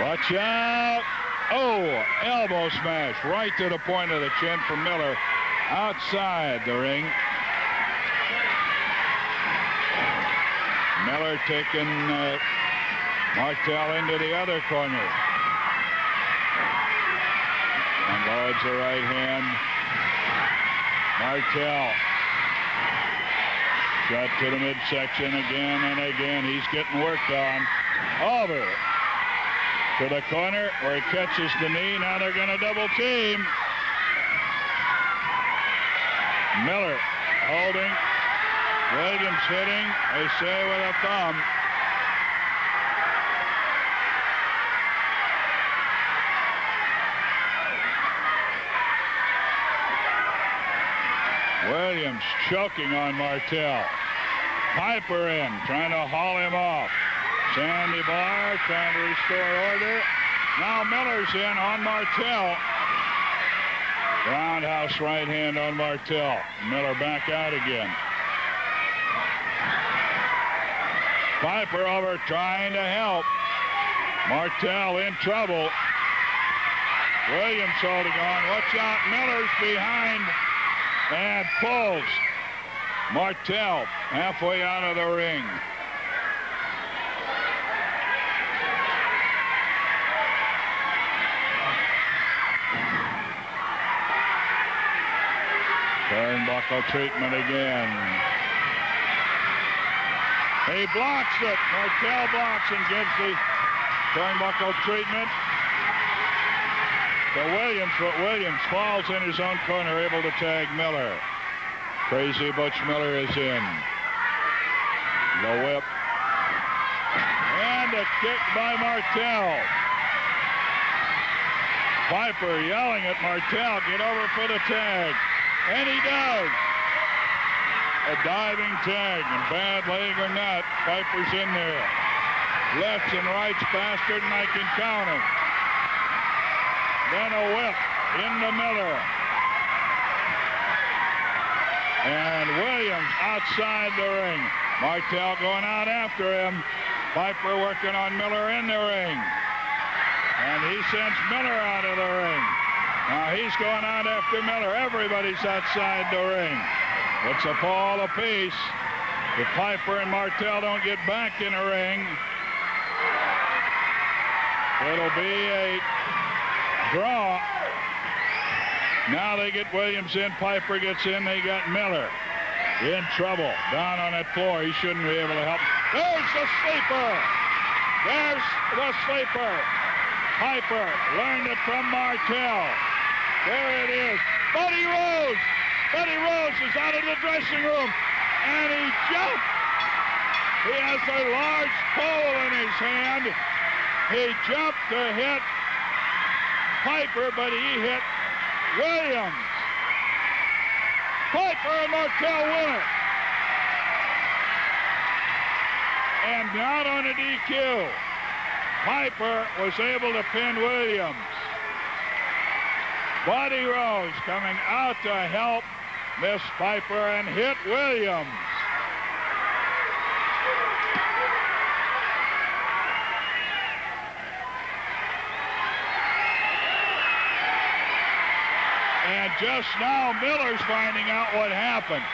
Watch out. Oh, elbow smash right to the point of the chin from Miller outside the ring. Miller taking Martel into the other corner. Unloads the right hand. Martel. Shot to the midsection again and again. He's getting worked on. Over to the corner where he catches the knee. Now they're going to double team. Miller holding. Williams hitting, they say, with a thumb. Williams choking on Martel. Piper in, trying to haul him off. Sandy Barr trying to restore order. Now Miller's in on Martel. Roundhouse right hand on Martel. Miller back out again. Piper over trying to help. Martel in trouble. Williams holding on. Watch out. Miller's behind and pulls Martel halfway out of the ring. Turnbuckle treatment again. He blocks it. Martel blocks and gives the turnbuckle treatment to Williams, but Williams falls in his own corner, able to tag Miller. Crazy Butch Miller is in. The whip. And a kick by Martel. Piper yelling at Martel, get over for the tag. And he does. A diving tag, and bad leg or not, Piper's in there. Lefts and rights faster than I can count them. Then a whip into Miller. And Williams outside the ring. Martel going out after him. Piper working on Miller in the ring. And he sends Miller out of the ring. Now he's going out after Miller. Everybody's outside the ring. It's a fall apiece. If Piper and Martel don't get back in the ring, it'll be a draw. Now they get Williams in. Piper gets in. They got Miller in trouble down on that floor. He shouldn't be able to help. There's the sleeper. There's the sleeper. Piper learned it from Martel. There it is. Buddy Rose. Buddy Rose is out of the dressing room. And he jumped. He has a large pole in his hand. He jumped to hit Piper, but he hit Williams. Piper and Martel win it. And not on a DQ. Piper was able to pin Williams. Buddy Rose coming out to help Miss Piper and hit Williams. And just now, Miller's finding out what happened.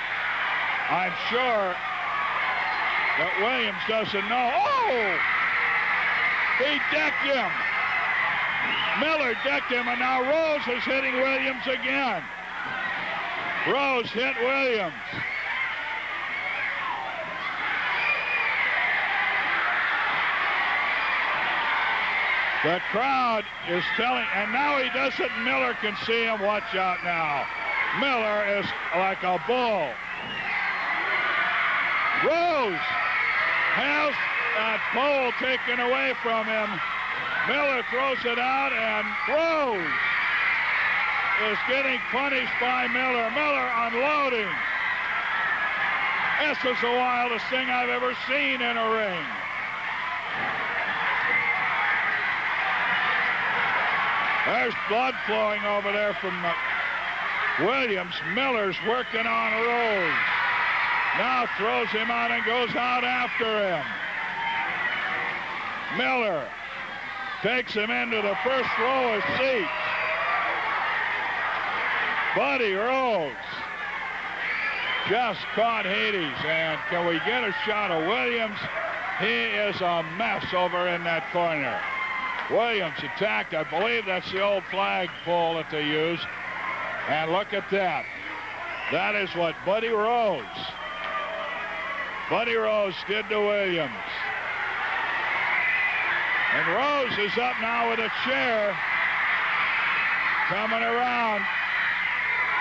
I'm sure that Williams doesn't know. Oh! He decked him. Miller decked him, and now Rose is hitting Williams again. Rose hit Williams. The crowd is telling, and now he does it, Miller can see him. Watch out now. Miller is like a bull. Rose has that pole taken away from him. Miller throws it out, and Rose is getting punished by Miller. Miller unloading. This is the wildest thing I've ever seen in a ring. There's blood flowing over there from Williams. Miller's working on Rose. Now throws him out and goes out after him. Miller takes him into the first row of seats. Buddy Rose just caught Hades, and can we get a shot of Williams? He is a mess over in that corner. Williams attacked. I believe that's the old flag pole that they use. And look at that. That is what Buddy Rose did to Williams. And Rose is up now with a chair. Coming around.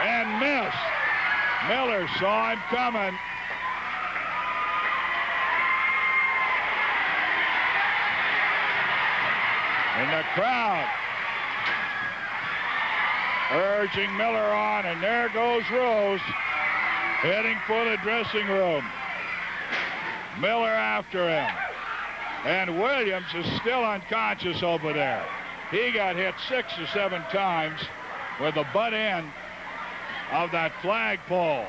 And missed. Miller saw him coming. And the crowd urging Miller on, and there goes Rose heading for the dressing room. Miller after him. And Williams is still unconscious over there. He got hit 6 or 7 times with the butt end of that flagpole.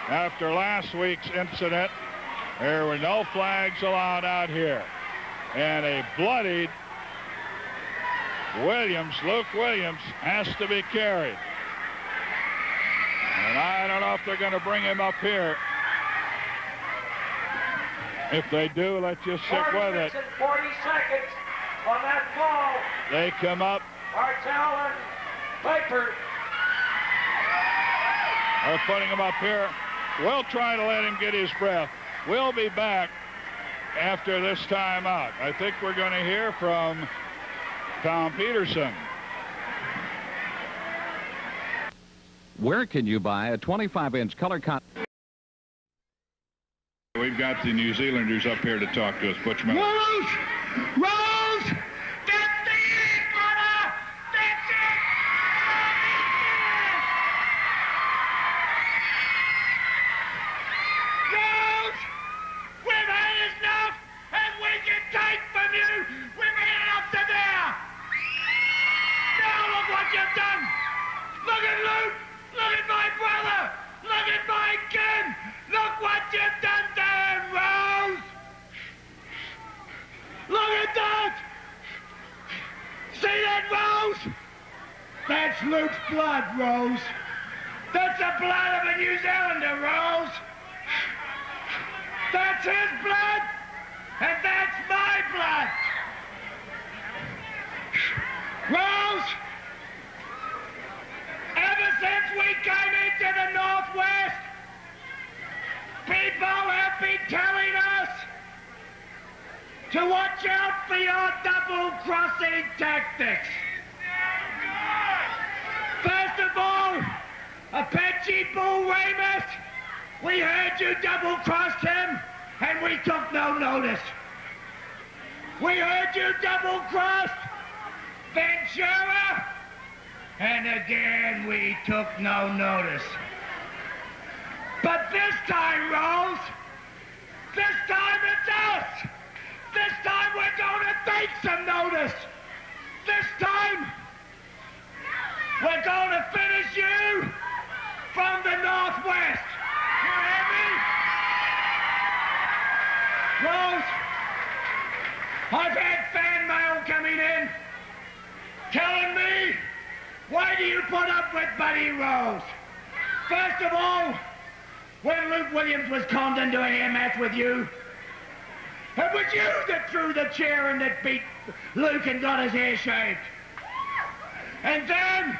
After last week's incident, there were no flags allowed out here. And a bloodied Luke Williams, has to be carried. And I don't know if they're going to bring him up here. If they do, let's just stick with it. 40 seconds on that ball. They come up. Martel and Piper. They're putting him up here. We'll try to let him get his breath. We'll be back after this timeout. I think we're going to hear from Tom Peterson. Where can you buy a 25-inch color We've got the New Zealanders up here to talk to us. Butch Miller. Rose! Rose! That's it, brother! That's it! Rose! We've had enough, and we can take from you. We've had it up to there. Now look what you've done. Look at Luke. Look at my brother. Look at my kid. Look what you've done to him, Rose. Rose? That's Luke's blood, Rose. That's the blood of a New Zealander, Rose. That's his blood, and that's my blood. Rose, ever since we came into the Northwest, people have been telling us to watch out for your double-crossing tactics. First of all, Apache Bull Weymouth, we heard you double-crossed him, and we took no notice. We heard you double-crossed Ventura, and again we took no notice. But this time, Rose, this time it's us. This time we're going to take some notice. This time, we're going to finish you from the Northwest. You hear me? Rose, I've had fan mail coming in telling me, why do you put up with Buddy Rose? First of all, when Luke Williams was conned into a hair match with you, it was you that threw the chair and that beat Luke and got his hair shaved. And then,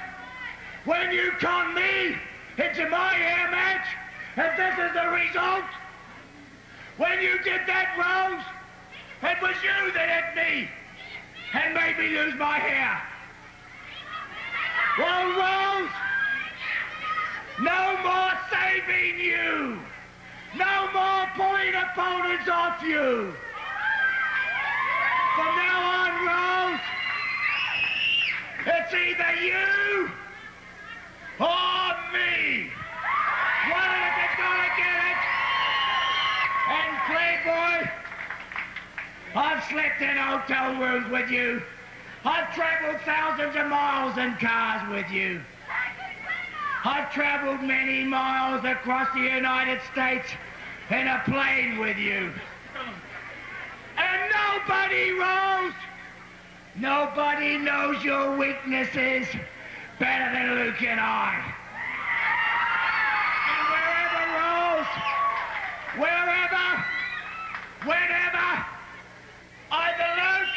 when you conned me into my hair match, and this is the result, when you did that, Rose, it was you that hit me and made me lose my hair. Well, Rose, no more saving you. No more pulling opponents off you. From now on, Rose, it's either you or me. One of us is gonna get it. And Playboy, I've slept in hotel rooms with you. I've traveled thousands of miles in cars with you. I've traveled many miles across the United States in a plane with you. And nobody, Rose, nobody knows your weaknesses better than Luke and I. And wherever, whenever, either Luke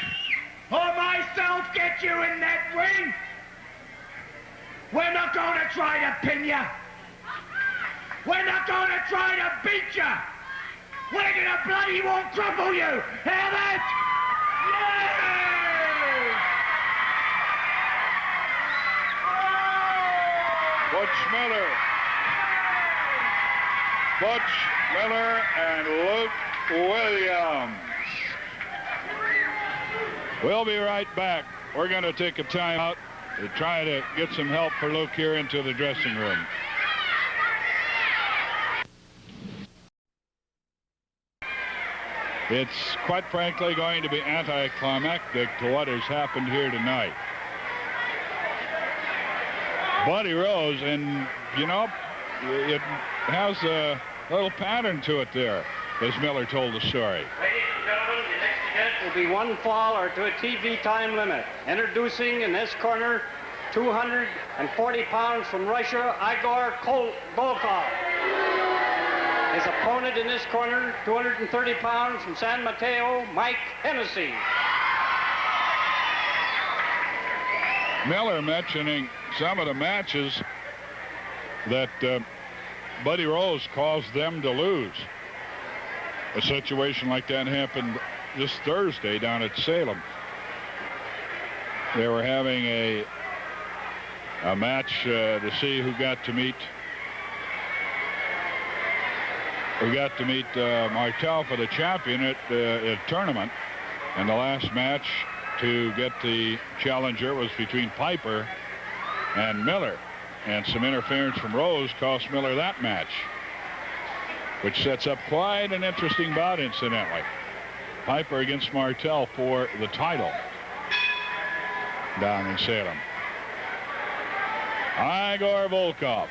or myself get you in that ring, we're not going to try to pin you. We're not going to try to beat you. We're going to bloody well crumple you. Hear that? Butch Miller and Luke Williams. We'll be right back. We're going to take a time out to try to get some help for Luke here into the dressing room. It's quite frankly going to be anticlimactic to what has happened here tonight. Buddy Rose, and you know, it has a little pattern to it there, as Miller told the story. Ladies and gentlemen, the next event will be one fall or to a TV time limit. Introducing in this corner, 240 pounds from Russia, Igor Volkoff. His opponent in this corner, 230 pounds from San Mateo, Mike Hennessy. Miller mentioning some of the matches that Buddy Rose caused them to lose. A situation like that happened this Thursday down at Salem. They were having a match to see who got to meet Martel for the champion at a tournament, and the last match to get the challenger was between Piper and Miller, and some interference from Rose cost Miller that match, which sets up quite an interesting bout, incidentally. Piper against Martel for the title down in Salem. Igor Volkoff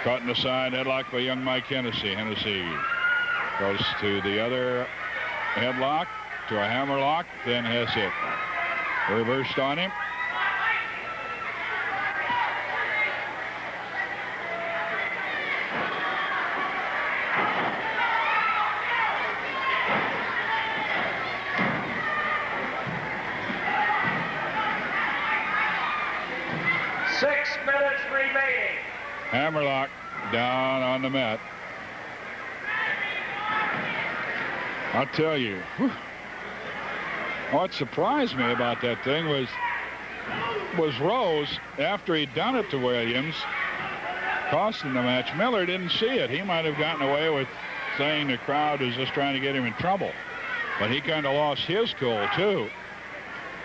caught in the side headlock by young Mike Hennessy. Hennessy goes to the other headlock, to a hammerlock, then has it. Reversed on him. Hammerlock down on the mat. I'll tell you, what surprised me about that thing was Rose, after he'd done it to Williams, costing the match. Miller didn't see it. He might have gotten away with saying the crowd is just trying to get him in trouble. But he kind of lost his cool, too.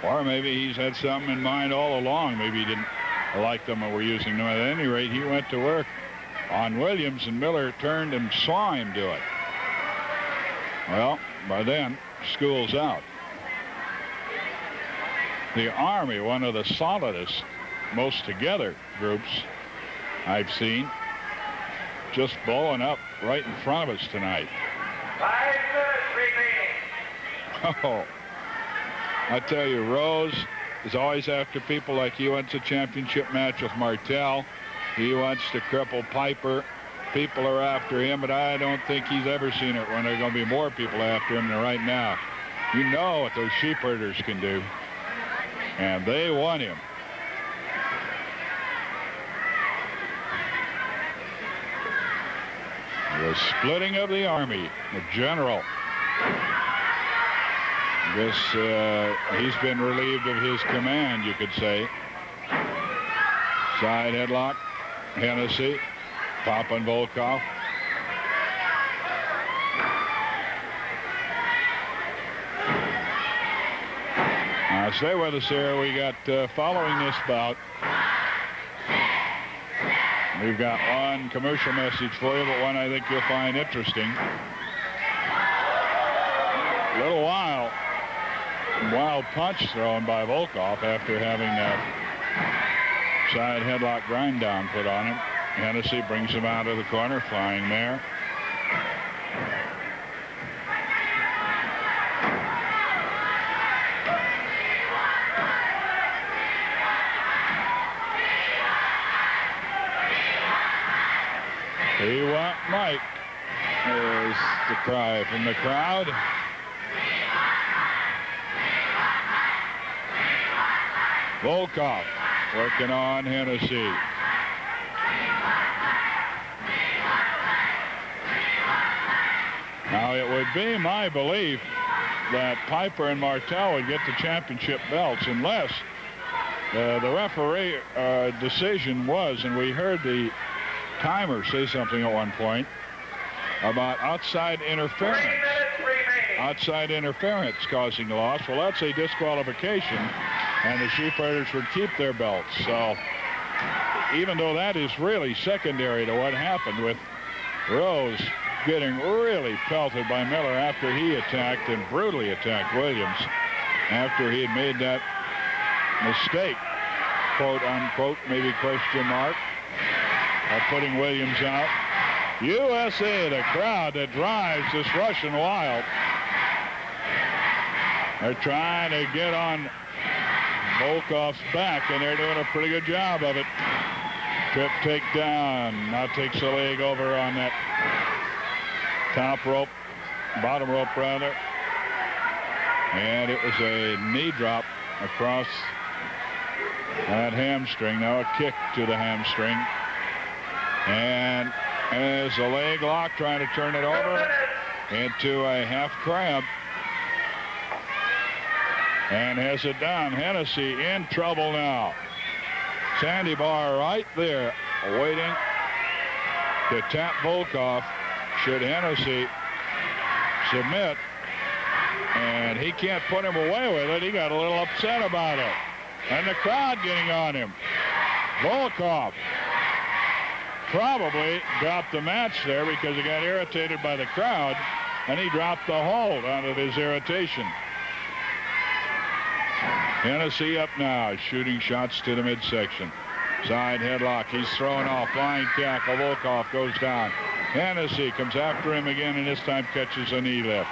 Or maybe he's had something in mind all along. Maybe he didn't like them or were using them. At any rate, he went to work on Williams, and Miller turned and saw him do it. Well, by then, school's out. The Army, one of the solidest, most together groups I've seen, just blowing up right in front of us tonight. 5 minutes remaining. Oh, I tell you, Rose is always after people like he wants a championship match with Martel. He wants to cripple Piper. People are after him, but I don't think he's ever seen it when there are going to be more people after him than right now. You know what those Sheepherders can do. And they want him. The splitting of the Army, the general. Guess he's been relieved of his command, you could say. Side headlock, Hennessy, popping Volkoff. Stay with us here. We got, following this bout, we've got one commercial message for you, but one I think you'll find interesting. A little wild punch thrown by Volkoff after having that side headlock grind down put on him. Hennessy brings him out of the corner, flying there. He want Mike. There's the cry from the crowd. Volkoff working on Hennessy. Now, it would be my belief that Piper and Martel would get the championship belts unless the referee decision was, and we heard the timer say something at one point about outside interference. 3 minutes remaining. Outside interference causing the loss. Well, that's a disqualification, and the Sheepherders would keep their belts. So even though that is really secondary to what happened with Rose getting really pelted by Miller after he attacked and brutally attacked Williams after he had made that mistake, quote unquote, maybe question mark, of putting Williams out. USA, the crowd that drives this Russian wild. They're trying to get on Volkoff's back, and they're doing a pretty good job of it. Trip takedown. Now takes a leg over on that top rope, bottom rope rather. And it was a knee drop across that hamstring. Now a kick to the hamstring. And there's a leg lock trying to turn it over into a half crab. And has it down. Hennessy in trouble now. Sandy Bar right there waiting to tap Volkoff should Hennessy submit. And he can't put him away with it. He got a little upset about it. And the crowd getting on him. Volkoff probably dropped the match there because he got irritated by the crowd, and he dropped the hold out of his irritation. Hennessy up now, shooting shots to the midsection. Side headlock, he's thrown off, flying tackle, Volkoff goes down. Hennessy comes after him again, and this time catches a knee lift.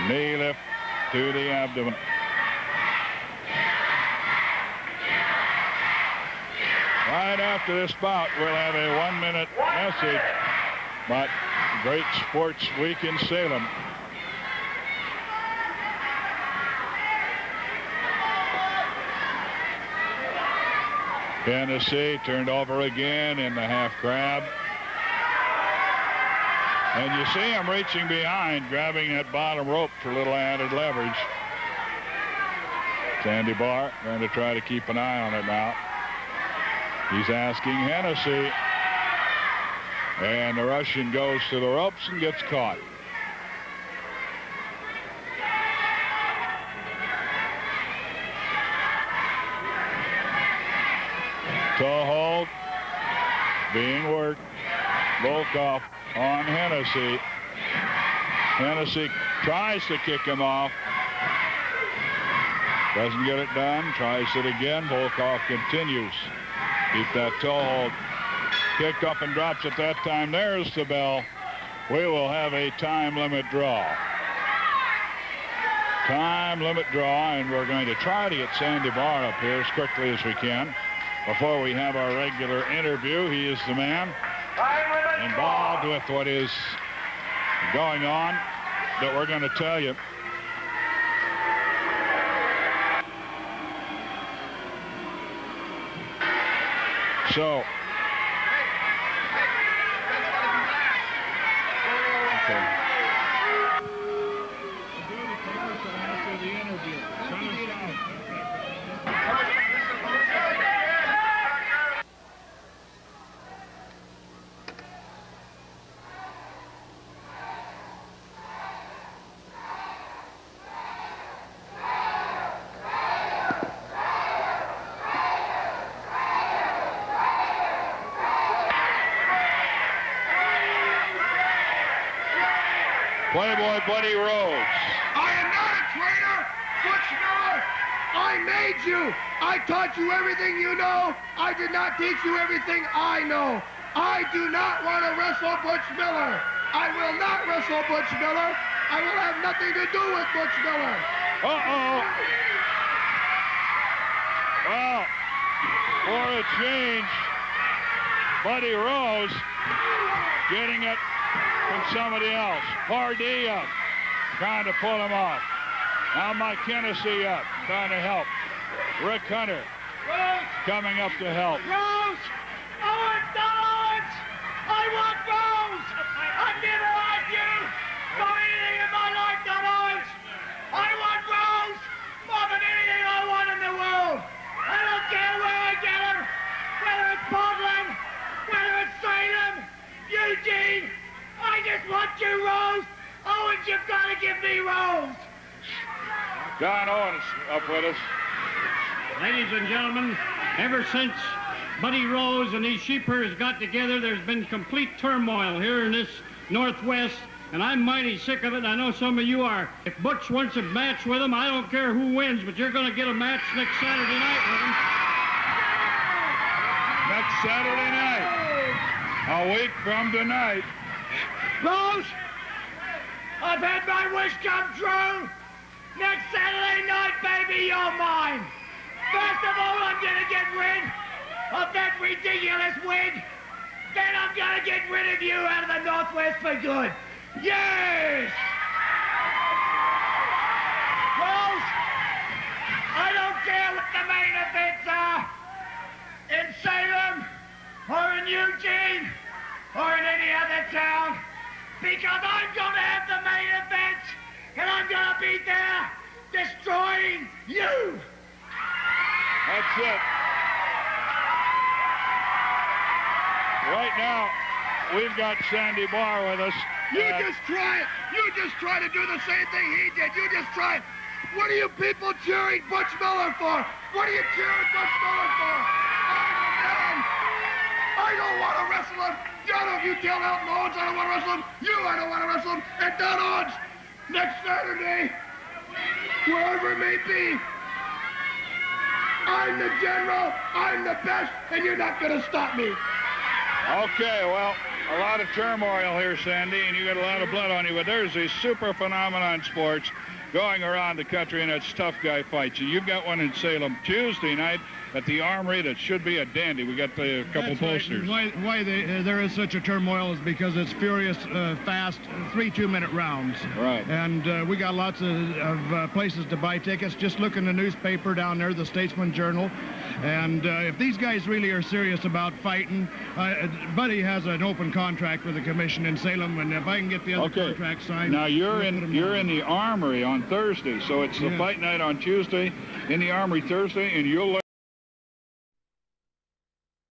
Knee lift to the abdomen. Right after this bout, we'll have a 1-minute message about Great Sports Week in Salem. Hennessy turned over again in the half grab. And you see him reaching behind, grabbing that bottom rope for a little added leverage. Sandy Barr going to try to keep an eye on it now. He's asking Hennessy. And the Russian goes to the ropes and gets caught. Toe hold being worked. Volkoff on Hennessy. Hennessy tries to kick him off. Doesn't get it done. Tries it again. Volkoff continues. Keep that toe hold. Kicked up and drops it that time. There's the bell. We will have a time limit draw. Time limit draw, and we're going to try to get Sandy Barr up here as quickly as we can before we have our regular interview. He is the man involved with what is going on that we're going to tell you. So, Playboy Buddy Rose. I am not a traitor, Butch Miller. I made you. I taught you everything you know. I did not teach you everything I know. I do not want to wrestle Butch Miller. I will not wrestle Butch Miller. I will have nothing to do with Butch Miller. Uh-oh. Well, for a change, Buddy Rose getting it from somebody else. Pardee up, trying to pull him off. Now Mike Hennessy up, trying to help. Rick Hunter coming up to help. Rose! Owens, not Owens! I want Rose! I've never asked you for anything in my life, not Owens! I want Rose more than anything I want in the world! I don't care where I get her! Whether it's Portland, whether it's Salem, Eugene, I just want you, Rose! Owens, you've got to give me Rose! John Owens up with us. Ladies and gentlemen, ever since Buddy Rose and these Sheepherders got together, there's been complete turmoil here in this Northwest, and I'm mighty sick of it, and I know some of you are. If Butch wants a match with him, I don't care who wins, but you're going to get a match next Saturday night with him. Next Saturday night. A week from tonight. Rose, I've had my wish come true. Next Saturday night, baby, you're mine. First of all, I'm going to get rid of that ridiculous wig. Then I'm going to get rid of you out of the Northwest for good. Yes! Rose, I don't care what the main events are in Salem or in Eugene or in any other town, because I'm going to have the main event, and I'm going to be there destroying you. That's it. Right now, we've got Sandy Barr with us. You just try it. You just try to do the same thing he did. You just try it. What are you people cheering Butch Miller for? What are you cheering Butch Miller for? I'm the man. I don't want to wrestle him. You tell Elton Owens I don't want to wrestle him. I don't want to wrestle him. And Don Owens, next Saturday, wherever it may be, I'm the general, I'm the best, and you're not going to stop me. Okay, well, a lot of turmoil here, Sandy, and you got a lot of blood on you, but there's a super phenomenon in sports, going around the country, and it's tough guy fights. You've got one in Salem Tuesday night at the Armory that should be a dandy. We got a couple posters. Right. Why there is such a turmoil is because it's furious, fast, 3 2-minute rounds. Right. And we got lots of places to buy tickets. Just look in the newspaper down there, the Statesman Journal. And if these guys really are serious about fighting, Buddy has an open contract with the commission in Salem, and if I can get the other contract signed. Now you're in the Armory on Thursday, so it's the fight night on Tuesday, in the Armory Thursday, and you'll.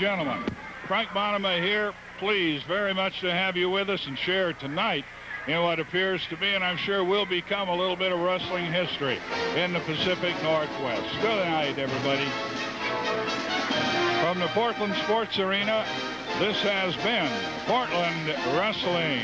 Gentlemen, Frank Bonema here, pleased very much to have you with us and share tonight in what appears to be, and I'm sure will become, a little bit of wrestling history in the Pacific Northwest. Good night, everybody. From the Portland Sports Arena, this has been Portland Wrestling.